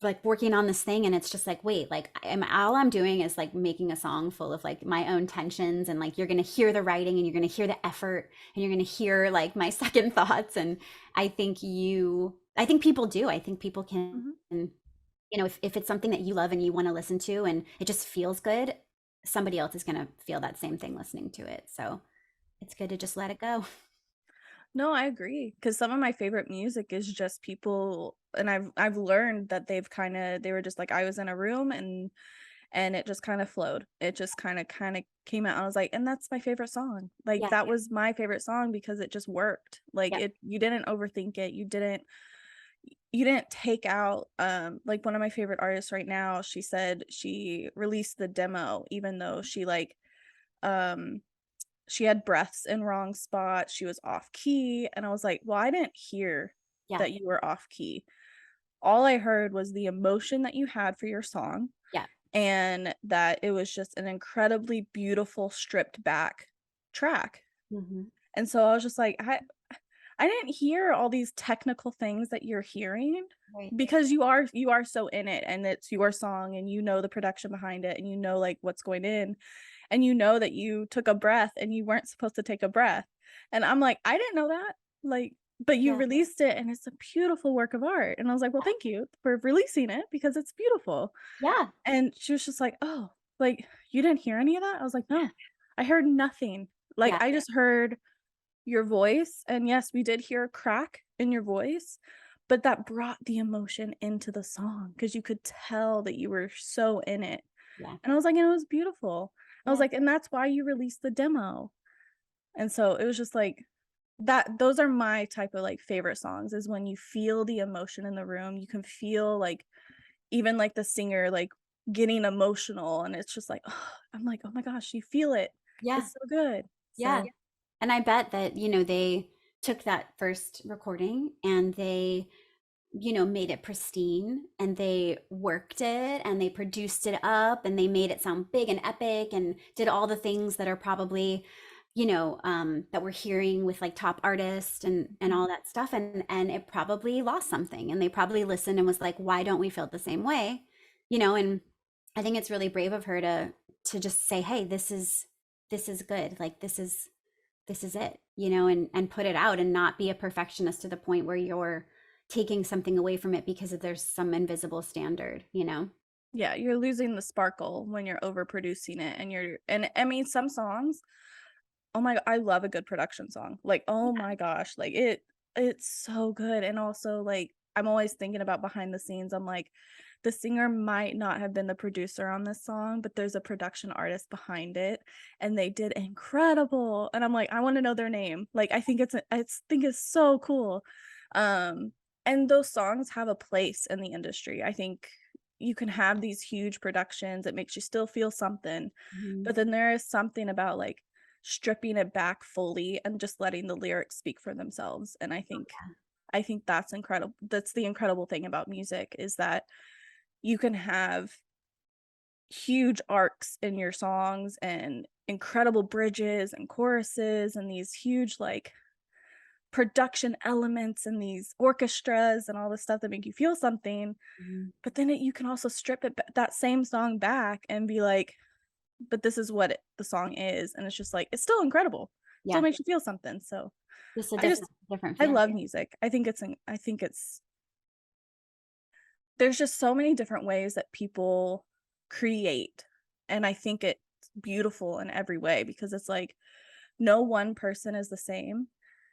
like working on this thing and it's just like, wait, like all I'm doing is like making a song full of like my own tensions, and like you're going to hear the writing and you're going to hear the effort and you're going to hear like my second thoughts. And I think people do. I think people can, Mhm. if it's something that you love and you want to listen to and it just feels good, somebody else is going to feel that same thing listening to it. So it's good to just let it go. No, I agree. Because some of my favorite music is just people, and I've learned that they were just like, I was in a room and it just kind of flowed. It just kind of came out. I was like, and that's my favorite song. Like Yeah. that was my favorite song because it just worked. Like Yep. it you didn't overthink it. You didn't take out like one of my favorite artists right now, she said she released the demo even though um she had breaths in wrong spots, she was off key, and I was like, "Well, I didn't hear Yeah. that you were off key. All I heard was the emotion that you had for your song, Yeah. and that it was just an incredibly beautiful stripped back track." Hmm. And so I was just like, I didn't hear all these technical things that you're hearing Right. because you are so in it and it's your song and you know the production behind it and you know like what's going in and you know that you took a breath and you weren't supposed to take a breath. And I'm like, I didn't know that. Like, but you Yeah. released it and it's a beautiful work of art. And I was like, well, thank you for releasing it because it's beautiful. Yeah. And she was just like, oh, like you didn't hear any of that? I was like, no, I heard nothing. Like Yeah. I just heard your voice, and yes, we did hear a crack in your voice, but that brought the emotion into the song because you could tell that you were so in it, Yeah. and I was like, and it was beautiful. I was Yeah. like, and that's why you released the demo, and so it was just like that those are my type of, like, favorite songs is when you feel the emotion in the room, you can feel, like, even, like, the singer, like, getting emotional, and it's just like, I'm like, "Oh my gosh, you feel it. Yeah. It's so good." Yeah. So And I bet that, they took that first recording and they, made it pristine and they worked it and they produced it up and they made it sound big and epic and did all the things that are probably, that we're hearing with like top artists and mhm. all that stuff. And it probably lost something and they probably listened and was like, why don't we feel the same way? And I think it's really brave of her to just say, hey, this is good. Like this is it, and put it out and not be a perfectionist to the point where you're taking something away from it because there's some invisible standard. Yeah, you're losing the sparkle when you're overproducing it and I mean, some songs, oh my I love a good production song. Like, oh my gosh, like, it's so good, and also, like, I'm always thinking about behind the scenes, I'm like, the singer might not have been the producer on this song, but there's a production artist behind it, and they did incredible, and I'm like, I wanna know their name. Like, I think it's so cool. Um, and those songs have a place in the industry. I think you can have these huge productions, it makes you still feel something, Mhm. but then there is something about, like, stripping it back fully and just letting the lyrics speak for themselves, and I think that's incredible that's the incredible thing about music is that you can have huge arcs in your songs and incredible bridges and choruses and these huge, like, production elements and these orchestras and all this stuff that make you feel something, Mhm. but then you can also strip that same song back and be like, but this is what the song is, and it's just like it's still incredible. Still Yeah, makes you feel something. So just a I just different I feeling. love music. I think it's there's just so many different ways that people create, and I think it's beautiful in every way because it's like no one person is the same.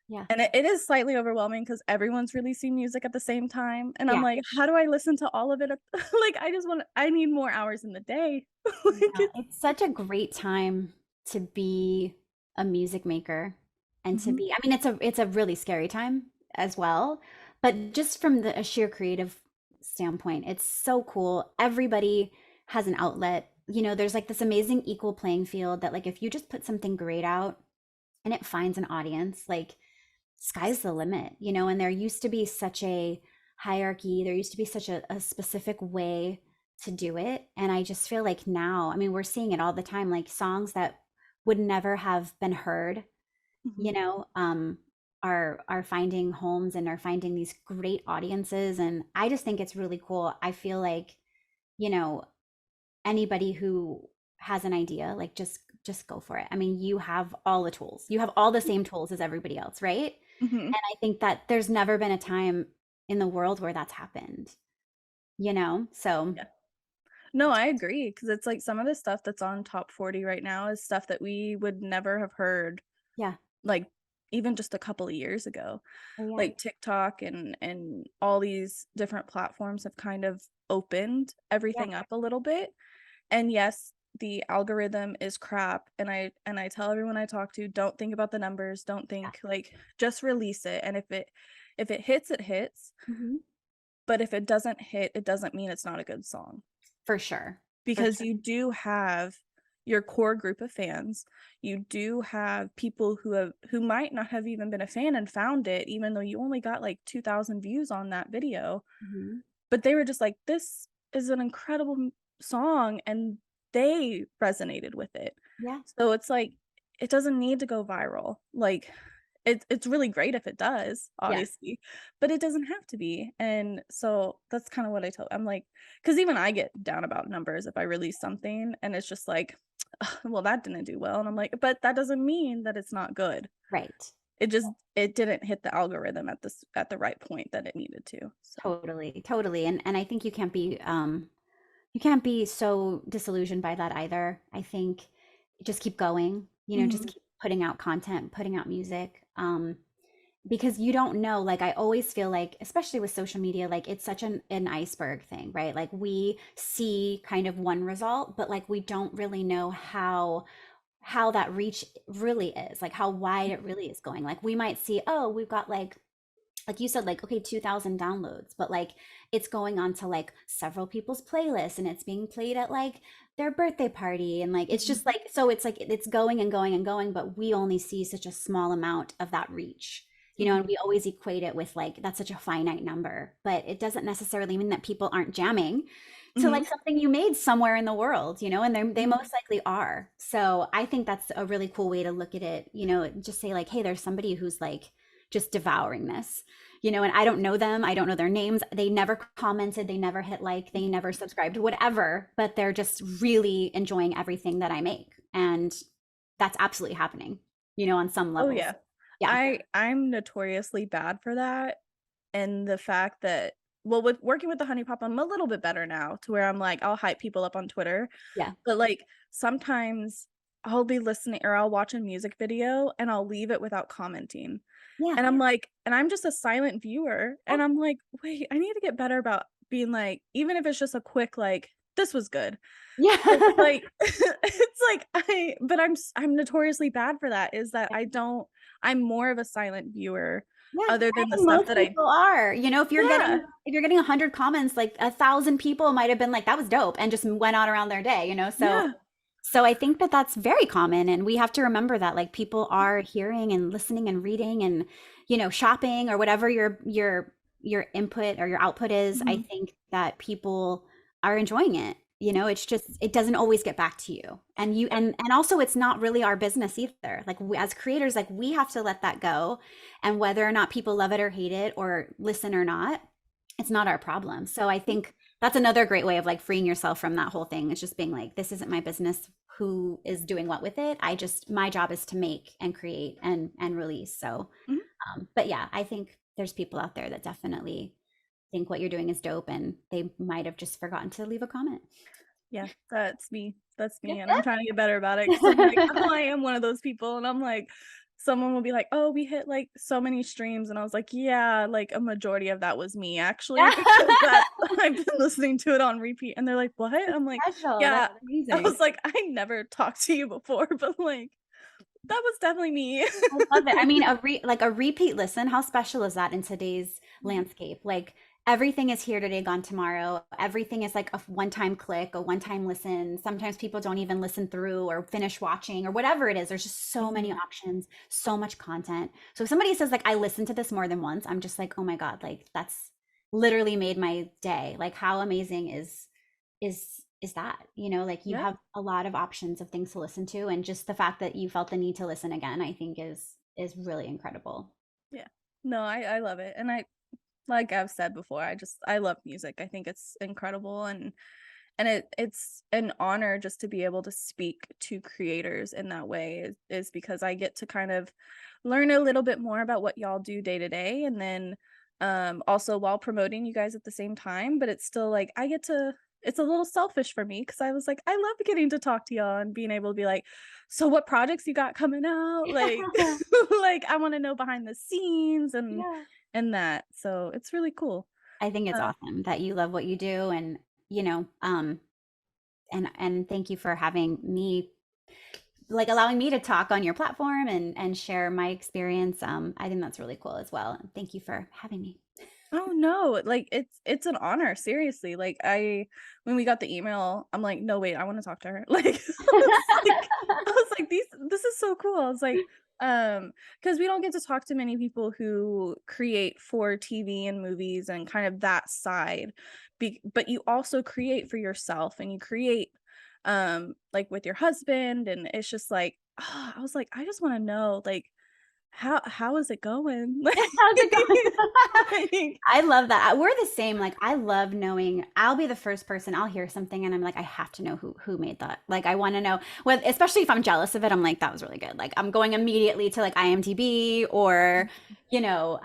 Yeah. And it is slightly overwhelming because everyone's releasing music at the same time, and I'm Yeah. like, "How do I listen to all of it at" like, I need more hours in the day. Like, No, it's such a great time to be a music maker and to Mhm. be, I mean, it's a really scary time as well, but just from a sheer creative standpoint, it's so cool. Everybody has an outlet. There's like this amazing equal playing field that like if you just put something great out and it finds an audience, like sky's the limit. And there used to be such a hierarchy, there used to be such a specific way to do it. And I just feel like now, I mean, we're seeing it all the time, like songs that would never have been heard, you Mhm. know, are finding homes and are finding these great audiences. And I just think it's really cool. I feel like, you know, anybody who has an idea, like just go for it. I mean, you have all the tools. You have all the same tools as everybody else, right? Mhm. And I think that there's never been a time in the world where that's happened, you know? So, Yeah. No, I agree because it's like some of the stuff that's on top 40 right now is stuff that we would never have heard, yeah. like, even just a couple of years ago. Oh, yeah. Like, TikTok and all these different platforms have kind of opened Yeah. everything up a little bit. And yes, the algorithm is crap, and I tell everyone I talk to, "Don't think about the numbers, don't Yeah. think like, just release it, and if it hits, it hits, Mhm. but if it doesn't hit, it doesn't mean it's not a good song." For sure. For Because sure. you do have your core group of fans. You do have people who might not have even been a fan and found it even though you only got like 2,000 views on that video, Mhm. but they were just like, "This is an incredible song," and they resonated with it. Yeah. So it's like, it doesn't need to go viral. Like, it's really great if it does, Yeah. obviously, but it doesn't have to be, and so that's kinda what I tell I'm like, because even I get down about numbers if I release something and it's just like, "Ugh, well, that didn't do well," and I'm like, "But that doesn't mean that it's not good. Right. It just it didn't hit the algorithm at the right point that it needed to." So, Totally. Totally. And I think you can't be so disillusioned by that either. I think just keep going, you know, just mhm, keep putting out content, putting out music. Because you don't know, like I always feel like, especially with social media, like it's such an iceberg thing, right? Like we see kind of one result, but like we don't really know how that reach really is, like how wide it really is going. Like we might see, oh, we've got like you said, like, okay, 2,000 downloads, but like it's going on to like several people's playlists and it's being played at like their birthday party. And like, it's mhm, just like, so it's like, it's going and going and going, but we only see such a small amount of that reach, you know, and mhm, we always equate it with like, that's such a finite number, but it doesn't necessarily mean that people aren't jamming to mhm, like something you made somewhere in the world, you know, and they mhm. most likely are. So I think that's a really cool way to look at it, you know, just say like, hey, there's somebody who's like just devouring this, you know, and I don't know them. I don't know their names. They never commented. They never hit like, they never subscribed, whatever, but they're just really enjoying everything that I make. And that's absolutely happening, you know, on some Oh, levels. yeah. Yeah. I'm notoriously bad for that, and the fact that well, with working with the Honey Pop, I'm a little bit better now to where I'm like, I'll hype people up on Twitter, Yeah. but, like, sometimes I'll be listening or I'll watch a music video and I'll leave it without commenting, Yeah. and I'm like and I'm just a silent viewer, Yeah. and I'm like, "Wait, I need to get better about being like" even if it's just a quick, like, "This was good." It's Yeah. like it's like I but I'm notoriously bad for that, is that I don't I'm more of a silent viewer Yeah, other I than the think stuff most that I people are. You know, yeah, if you're getting 100 comments, like 1,000 people might have been like, "That was dope," and just went on around their day, you know? So yeah, so I think that that's very common, and we have to remember that, like, people are hearing and listening and reading and, you know, shopping or whatever your input or your output is. I mhm, think that people are enjoying it. You know, it's just it doesn't always get back to you. And you yep, and also it's not really our business either. Like we, as creators, like we have to let that go. And whether or not people love it or hate it or listen or not, it's not our problem. So I yep, think that's another great way of like freeing yourself from that whole thing. It's just being like, this isn't my business who is doing what with it. I just my job is to make and create and release. So mhm, but yeah, I think there's people out there that definitely think what you're doing is dope and they might have just forgotten to leave a comment. yeah, that's me, and I'm trying to get better about it because 'cause I'm like, "Oh, I am one of those people," and I'm like someone will be like, "Oh, we hit, like, so many streams," and I was like, "Yeah, like, a majority of that was me, actually, because that I've been listening to it on repeat,and they're like, "What?" That's I'm like, special. That's "Yeah." I amazing. was like, "I never talked to you before, but, like, that was definitely me." I love it. I mean, like a repeat listen, how special is that in today's Mhm, landscape? Like everything is here today, gone tomorrow. Everything is like a one-time click, a one-time listen. Sometimes people don't even listen through or finish watching or whatever it is. There's just so many mhm. options, so much content. So if somebody says like I listened to this more than once, I'm just like, oh my God, like that's literally made my day. Like how amazing is that, you know, like you Yeah. have a lot of options of things to listen to, and just the fact that you felt the need to listen again, I think is really incredible. Yeah. No, I love it. And I like I've said before, I love music. I think it's incredible, and it's an honor just to be able to speak to creators in that way is because I get to kind of learn a little bit more about what y'all do day to day, and then also while promoting you guys at the same time, but it's still like I get to it's a little selfish for me because I was like, I love getting to talk to y'all and being able to be like, so what projects you got coming out? Like like I want to know behind the scenes Yeah. and that. So it's really cool. I think it's Uh, awesome that you love what you do, and you know, and thank you for having me, like allowing me to talk on your platform and share my experience. I think that's really cool as well. Thank you for having me. Oh no, like it's an honor, seriously. Like I when we got the email, I'm like, "No, wait, I want to talk to her." Like I was like this is so cool. I was like because we don't get to talk to many people who create for TV and movies and kind of that side. But you also create for yourself and you create like with your husband and it's just like I was like, I just want to know like how is it going? How's it going? Like, I love that. We're the same. Like I love knowing. I'll be the first person. I'll hear something and I'm like, I have to know who made that. Like I want to know. Well, especially if I'm jealous of it, I'm like, that was really good. Like I'm going immediately to like IMDb or, you know,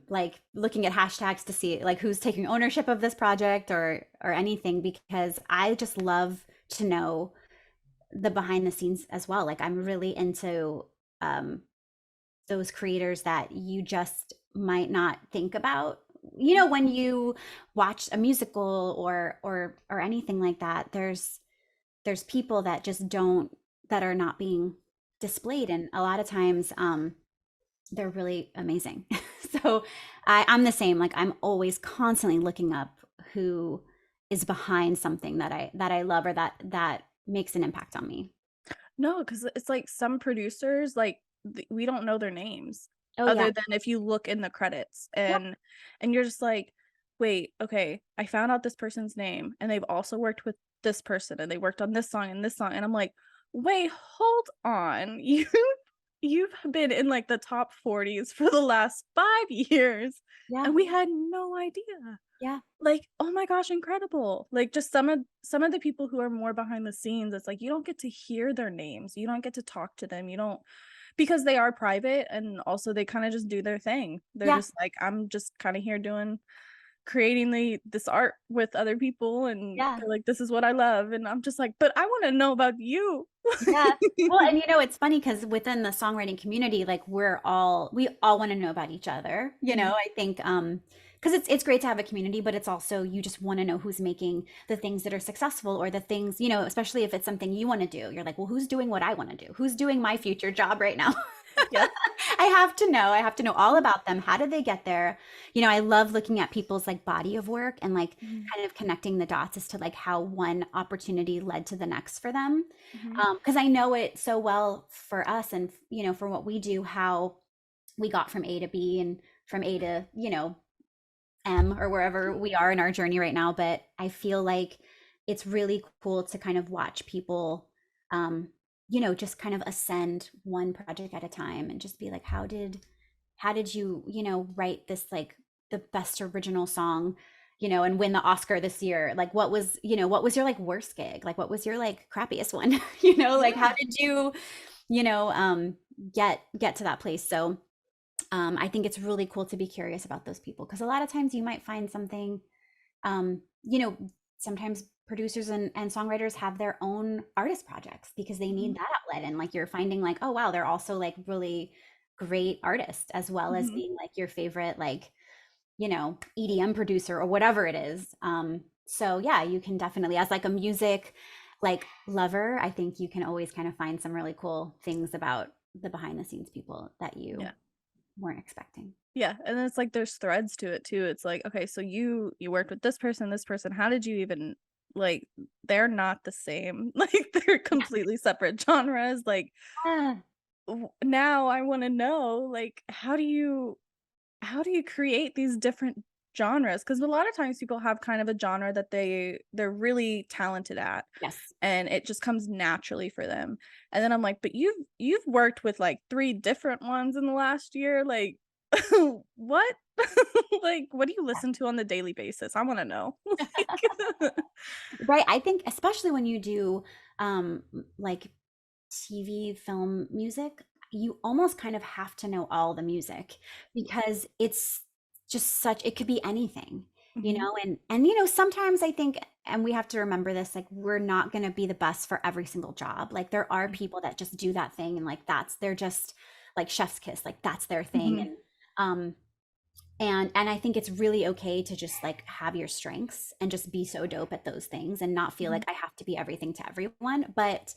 like looking at hashtags to see like who's taking ownership of this project or anything, because I just love to know the behind the scenes as well. Like I'm really into um those creators that you just might not think about, you know, when you watch a musical or anything like that. There's people that just don't, that are not being displayed, and a lot of times they're really amazing. So I'm the same. Like I'm always constantly looking up who is behind something that I love, or that makes an impact on me. no, because it's like some producers, like we don't know their names Oh yeah. other than if you look in the credits Yeah. and you're just like, wait, okay, I found out this person's name and they've also worked with this person and they worked on this song and this song. And I'm like, wait, hold on. You've been in like the top 40s for the last 5 years Yeah. and we had no idea. Yeah. Like, oh my gosh, incredible. Like just some of the people who are more behind the scenes, it's like you don't get to hear their names. You don't get to talk to them. You don't because they are private and also they kind of just do their thing. They're Yeah. just like, I'm just kind of here doing creating this art with other people and Yeah. they're like, this is what I love. And I'm just like, but I want to know about you. Yeah. Well, and you know, it's funny because within the songwriting community, like we all want to know about each other. You know, Mhm. I think because it's great to have a community, but it's also you just want to know who's making the things that are successful, or the things, you know, especially if it's something you want to do. You're like, well, who's doing what I want to do? Who's doing my future job right now? Yep. I have to know. I have to know all about them. How did they get there? You know, I love looking at people's like body of work and like Mhm. kind of connecting the dots as to like how one opportunity led to the next for them. Mhm. Because I know it so well for us, and you know, for what we do, how we got from A to B and from A to, you know, M, or wherever we are in our journey right now. But I feel like it's really cool to kind of watch people, um, you know, just kind of ascend one project at a time and just be like, how did you, you know, write this like the best original song, you know, and win the Oscar this year? Like what was, you know, what was your like worst gig? Like what was your like crappiest one? You know, like how Yeah. did you, you know, get to that place? So I think it's really cool to be curious about those people, because a lot of times you might find something, you know, sometimes producers and songwriters have their own artist projects because they need Mhm. that outlet. And like you're finding like, oh, wow, they're also like really great artists, as well as Mhm. being like your favorite, like, you know, EDM producer or whatever it is. So yeah, you can definitely, as like a music like lover, I think you can always kind of find some really cool things about the behind the scenes people that you Yeah. weren't expecting. Yeah, and then it's like there's threads to it too. It's like, okay, so you worked with this person. How did you even like they're not the same. Like they're completely separate genres. Like Yeah. now I want to know like how do you create these different genres, because a lot of times people have kind of a genre that they're really talented at, Yes. and it just comes naturally for them. And then I'm like, but you've worked with like 3 different ones in the last year, like what? Like, what do you listen to on the daily basis? I want to know. Like, Right. I think especially when you do like TV, film, music, you almost kind of have to know all the music because it's just such, it could be anything, you Mhm, know, and you know, sometimes I think, and we have to remember this, like we're not going to be the best for every single job. Like there are people that just do that thing and like they're just like chef's kiss, like that's their thing. mhm, Um and I think it's really okay to just like have your strengths and just be so dope at those things and not feel mhm, like I have to be everything to everyone. But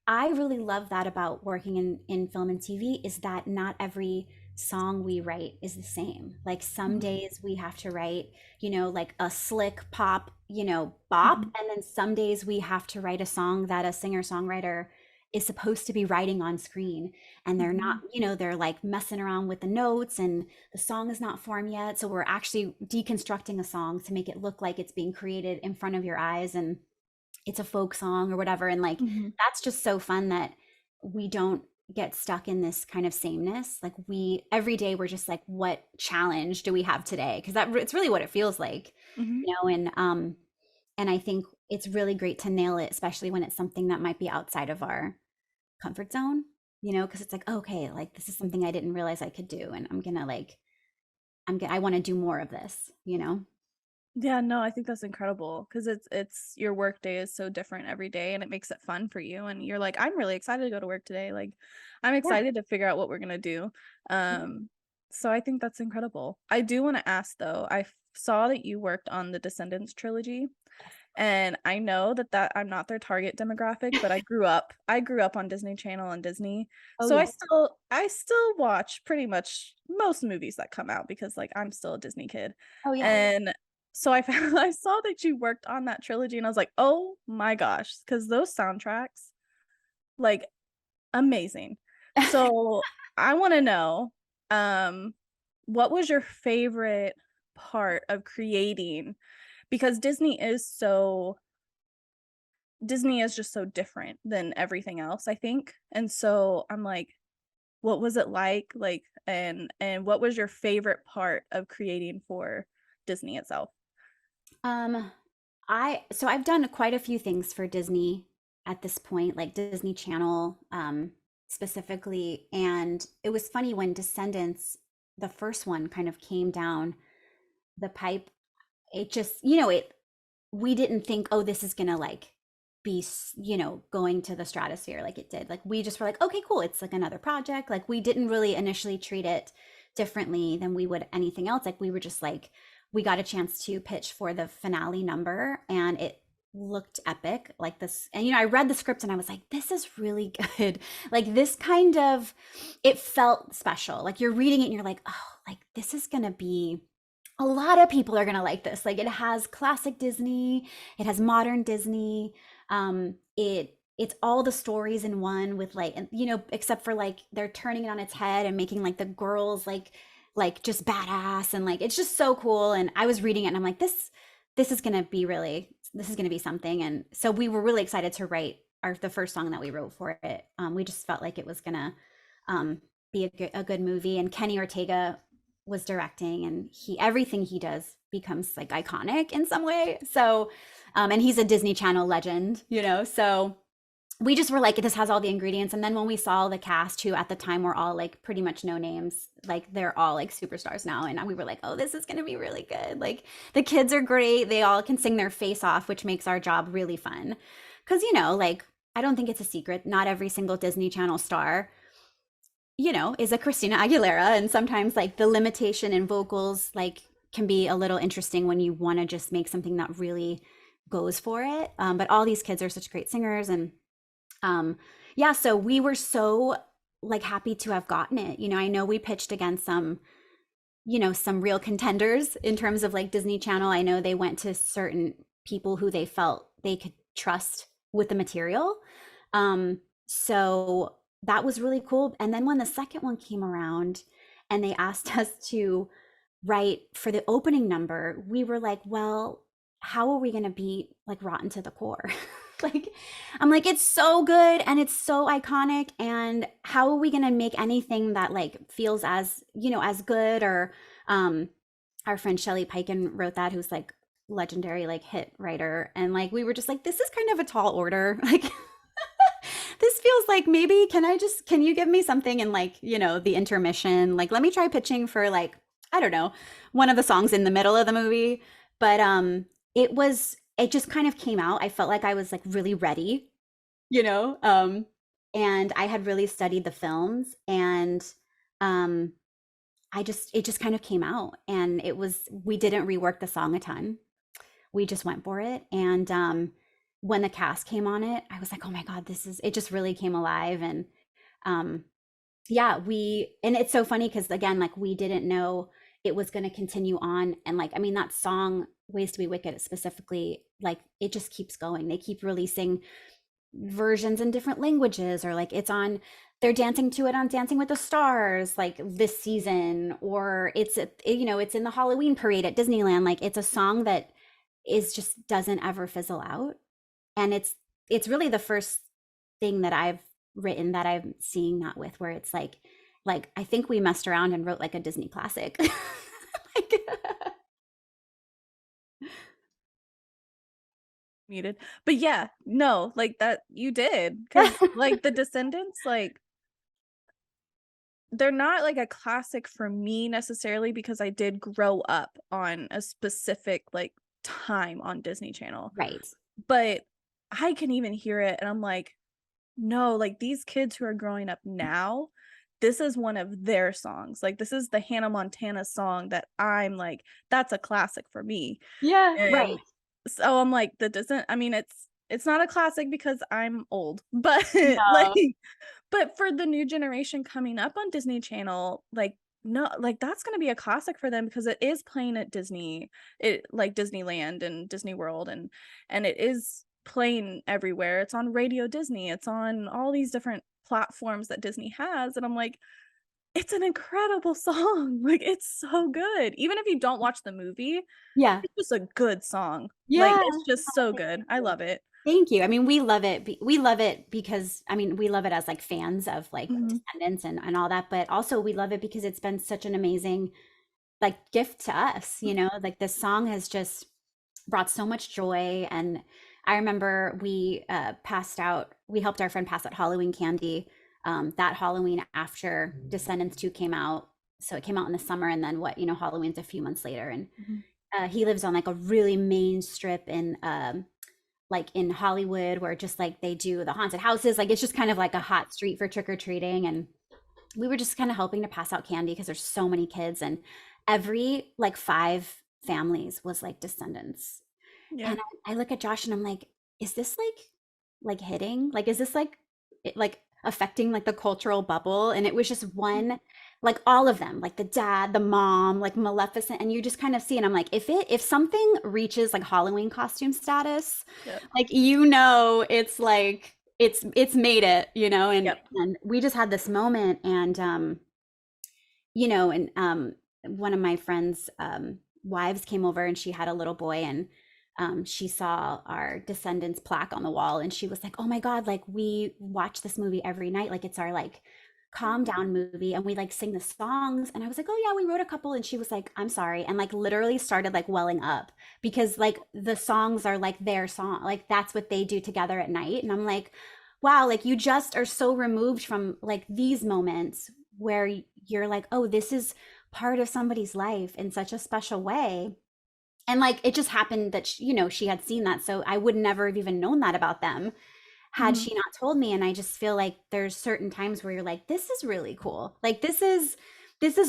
I really love that about working in film and TV is that not every song we write is the same. Like some mhm, days we have to write, you know, like a slick pop, you know, bop. mhm, And then some days we have to write a song that a singer-songwriter is supposed to be writing on screen. And they're not, mhm, you know, they're like messing around with the notes and the song is not formed yet. So we're actually deconstructing a song to make it look like it's being created in front of your eyes. And it's a folk song or whatever. And like, mhm, that's just so fun that we don't get stuck in this kind of sameness. Like we, every day we're just like, what challenge do we have today? Cause that it's really what it feels like, mhm, you know? And I think it's really great to nail it, especially when it's something that might be outside of our comfort zone, you know, cause it's like, okay, like this is something I didn't realize I could do. And I'm gonna like, I want to do more of this, you know? Yeah, no, I think that's incredible because it's your work day is so different every day and it makes it fun for you and you're like, I'm really excited to go to work today. Like I'm Yeah. excited to figure out what we're gonna do. Um, so I think that's incredible. I do want to ask though, saw that you worked on the Descendants trilogy. And I know that I'm not their target demographic, but I grew up on Disney Channel and Disney. Oh So yeah. I still watch pretty much most movies that come out because like I'm still a Disney kid. Oh yeah. And so I found I saw that you worked on that trilogy and I was like, "Oh my gosh," cuz those soundtracks like amazing. So I want to know um what was your favorite part of creating because Disney is just so different than everything else, I think. And so I'm like, what was it like? Like, and what was your favorite part of creating for Disney itself? Um, so I've done quite a few things for Disney at this point, like Disney Channel, specifically. And it was funny when Descendants, the first one, kind of came down the pipe. It just, you know, it we didn't think, oh, this is gonna like be, you know, going to the stratosphere like it did. Like we just were like, okay, cool. It's like another project. Like we didn't really initially treat it differently than we would anything else. Like we were just like, we got a chance to pitch for the finale number and it looked epic like this. And you know, I read the script and I was like, this is really good. Like this kind of, it felt special. Like you're reading it and you're like, oh, like this is gonna be, a lot of people are gonna like this. Like it has classic Disney, it has modern Disney. It's all the stories in one with like, and you know, except for like they're turning it on its head and making like the girls like just badass and like it's just so cool. And I was reading it and I'm like, this is gonna be really, this is gonna be something. And so we were really excited to write the first song that we wrote for it. We just felt like it was gonna um, be a good movie. And Kenny Ortega was directing, and he everything he does becomes like iconic in some way. So, and he's a Disney Channel legend, you know. So we just were like, this has all the ingredients. And then when we saw the cast, who at the time were all like pretty much no names, like they're all like superstars now, and we were like, oh, this is gonna be really good. Like the kids are great; they all can sing their face off, which makes our job really fun. Because you know, like I don't think it's a secret, not every single Disney Channel star, you know, is a Christina Aguilera. And sometimes like the limitation in vocals like can be a little interesting when you want to just make something that really goes for it. But all these kids are such great singers. And um, yeah, so we were so like happy to have gotten it. You know, I know we pitched against some, you know, some real contenders in terms of like Disney Channel. I know they went to certain people who they felt they could trust with the material. So that was really cool. And then when the second one came around and they asked us to right for the opening number, we were like, well, how are we going to beat like Rotten to the Core? Like, I'm like, it's so good and it's so iconic. And how are we going to make anything that like feels as, as good? Or our friend Shelley Piken wrote that, who's like legendary, like hit writer. And like, we were just like, this is kind of a tall order. Like, this feels like maybe can you give me something in like, the intermission? Like, let me try pitching for like, I don't know, one of the songs in the middle of the movie. But it just kind of came out. I felt like I was like really ready, you know? And I had really studied the films, and um it just kind of came out, and we didn't rework the song a ton. We just went for it. And when the cast came on it, I was like, oh my God, it just really came alive. And um, yeah, and it's so funny because again, like we didn't know it was going to continue on. And like, I mean, that song, Ways to Be Wicked specifically, like it just keeps going. They keep releasing versions in different languages, or like they're dancing to it on Dancing with the Stars like this season, or it's in the Halloween parade at Disneyland. Like it's a song that is just doesn't ever fizzle out. And it's really the first thing that I've written that I'm seeing that with, where it's like I think we messed around and wrote like a Disney classic. Like, Muted. But yeah, no, like that you did, because like the Descendants, like they're not like a classic for me necessarily, because I did grow up on a specific like time on Disney Channel. right. But I can even hear it and I'm like, no, like these kids who are growing up now, this is one of their songs. Like this is the Hannah Montana song that I'm like, that's a classic for me. Yeah, And right. so I'm like, that doesn't, I mean, it's not a classic because I'm old, but like, No. but for the new generation coming up on Disney Channel, like, no, like that's gonna be a classic for them because it is playing at Disney, it like Disneyland and Disney World, and it is playing everywhere. It's on Radio Disney, it's on all these different platforms that Disney has, and I'm like, it's an incredible song. Like it's so good. Even if you don't watch the movie, Yeah. it's just a good song. Like Yeah. it's just Oh, so thank good. I you. love it. Thank you. I mean, we love it. We love it because, I mean, we love it as like fans of like Mhm. Descendants and all that, but also we love it because it's been such an amazing like gift to us, like this song has just brought so much joy. And I remember we helped our friend pass out Halloween candy that Halloween after Descendants 2 came out. So it came out in the summer, and then Halloween's a few months later. And Mhm. he lives on like a really main strip in like in Hollywood, where just like they do the haunted houses. Like it's just kind of like a hot street for trick or treating. And we were just kind of helping to pass out candy because there's so many kids, and every like 5 families was like Descendants. Yeah. And I look at Josh and I'm like, is this like hitting? Like, is this like affecting like the cultural bubble? And it was just one, like all of them, like the dad, the mom, like Maleficent, and you just kind of see. And I'm like, if something reaches like Halloween costume status, Yep. like it's like it's made it, Yep. and we just had this moment. And and one of my friends' wives came over, and she had a little boy, and she saw our Descendants plaque on the wall, and she was like, "Oh my God, like we watch this movie every night. Like it's our like calm down movie, and we like sing the songs." And I was like, "Oh yeah, we wrote a couple." And she was like, "I'm sorry," and like literally started like welling up because like the songs are like their song, like that's what they do together at night. And I'm like, wow, like you just are so removed from like these moments where you're like, oh, this is part of somebody's life in such a special way. And like it just happened that she had seen that, so I would never have even known that about them had Mhm. she not told me. And I just feel like there's certain times where you're like, this is really cool. Like this is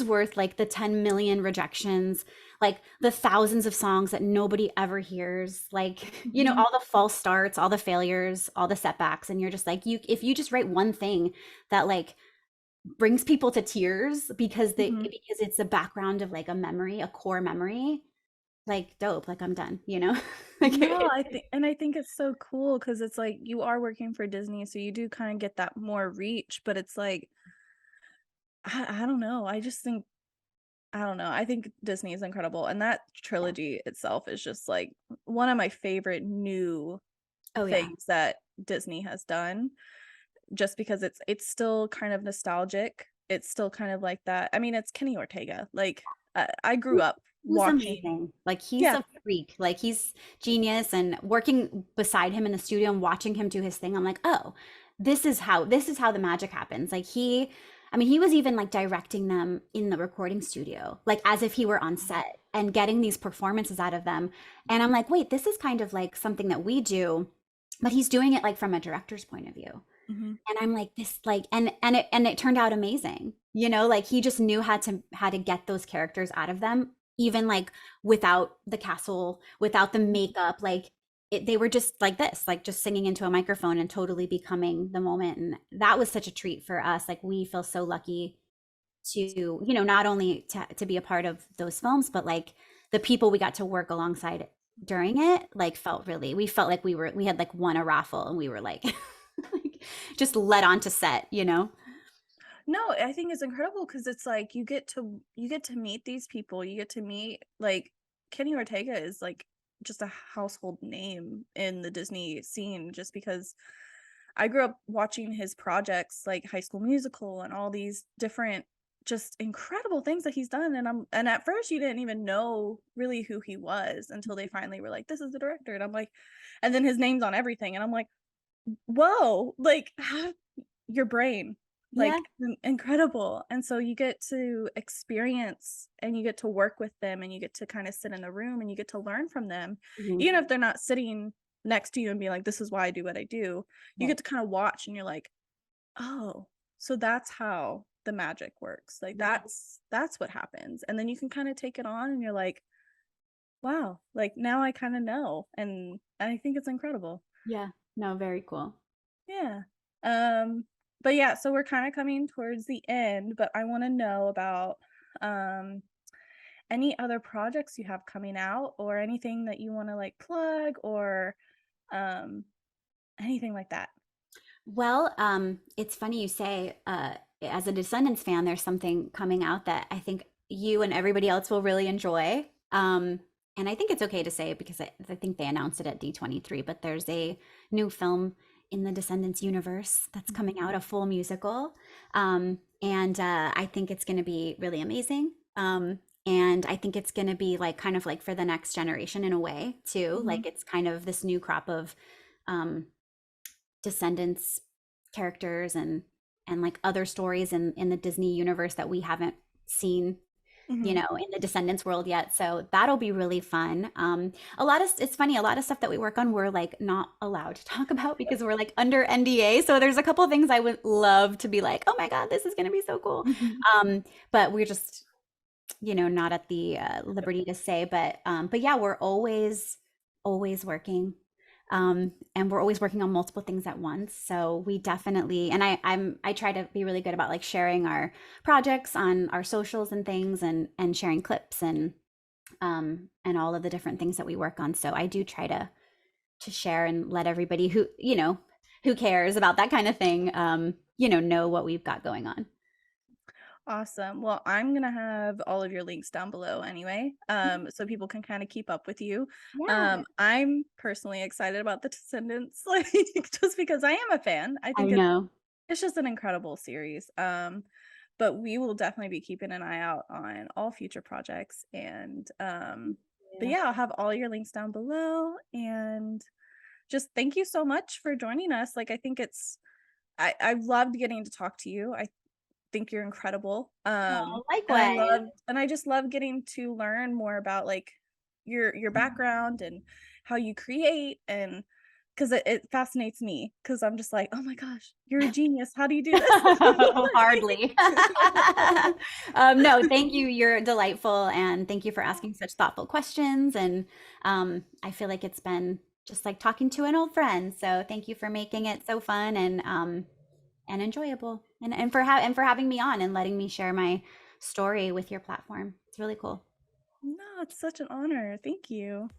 worth like the 10 million rejections, like the thousands of songs that nobody ever hears, like Mhm. all the false starts, all the failures, all the setbacks. And you're just like, if you just write one thing that like brings people to tears Mhm. because it's a background of like a memory, a core memory, like dope, like I'm done, like No, I think it's so cool because it's like you are working for Disney, so you do kind of get that more reach, but it's like I don't know. I just think I don't know. I think Disney is incredible. And that trilogy itself is just like one of my favorite new Oh yeah. things that Disney has done, just because it's still kind of nostalgic. It's still kind of like that. I mean, it's Kenny Ortega. Like I grew up Who's watching. amazing. Like he's Yeah. a freak. Like he's genius, and working beside him in the studio and watching him do his thing, I'm like, "Oh, this is how the magic happens." Like I mean, he was even like directing them in the recording studio, like as if he were on set and getting these performances out of them. And I'm like, "Wait, this is kind of like something that we do, but he's doing it like from a director's point of view." Hmm. And I'm like, this like and it turned out amazing. Like he just knew how to get those characters out of them, even like without the castle, without the makeup, like they were just like this, like just singing into a microphone and totally becoming the moment. And that was such a treat for us. Like we feel so lucky to, not only to be a part of those films, but like the people we got to work alongside during it, like we felt like we had like won a raffle, and we were like, like just led on to set. No, I think it's incredible because it's like you get to meet these people. You get to meet like Kenny Ortega is like just a household name in the Disney scene, just because I grew up watching his projects like High School Musical and all these different just incredible things that he's done. And at first you didn't even know really who he was until they finally were like, this is the director. And I'm like, and then his name's on everything. And I'm like, whoa, like your brain, Yeah. like incredible. And so you get to experience and you get to work with them and you get to kind of sit in the room and you get to learn from them, Mhm. even if they're not sitting next to you and be like, this is why I do what I do. You get Right. to kind of watch and you're like, oh, so that's how the magic works. Like Yeah. that's what happens. And then you can kind of take it on and you're like, wow, like now I kind of know. And I think it's incredible. Yeah. No, very cool. Yeah. Um, but yeah, so we're kind of coming towards the end, but I want to know about um any other projects you have coming out or anything that you want to like plug or um anything like that. Well, it's funny you say, as a Descendants fan, there's something coming out that I think you and everybody else will really enjoy. And I think it's okay to say it because I think they announced it at D23, but there's a new film in the Descendants universe that's coming out, a full musical. And I think it's going to be really amazing. And I think it's going to be like kind of like for the next generation in a way too. Mhm. Like it's kind of this new crop of um, Descendants characters and like other stories in the Disney universe that we haven't seen, Mhm. in the Descendants world yet. So that'll be really fun. It's funny, a lot of stuff that we work on we're like not allowed to talk about because we're like under NDA. So there's a couple of things I would love to be like, oh my God, this is gonna be so cool. Mhm. But we're just, not at the liberty to say. But yeah, we're always working. And we're always working on multiple things at once. So we definitely, and I try to be really good about like sharing our projects on our socials and things, and sharing clips and all of the different things that we work on. So I do try to share and let everybody who cares about that kind of thing, know what we've got going on. Awesome. Well, I'm gonna have all of your links down below anyway, so people can kind of keep up with you. Yeah, I'm personally excited about the Descendants, like just because I am a fan. I I think know. it's just an incredible series. But we will definitely be keeping an eye out on all future projects. And but Yeah. yeah, I'll have all your links down below. And just thank you so much for joining us. Like I think I've loved getting to talk to you. I think you're incredible. Oh, And likewise. Hardly. No, thank you. You're delightful, and thank you for asking such thoughtful questions. And I feel like it's been just like talking to an old friend. So thank you for making it so fun and enjoyable, and for having me on and letting me share my story with your platform. It's really cool. No, it's such an honor. Thank you.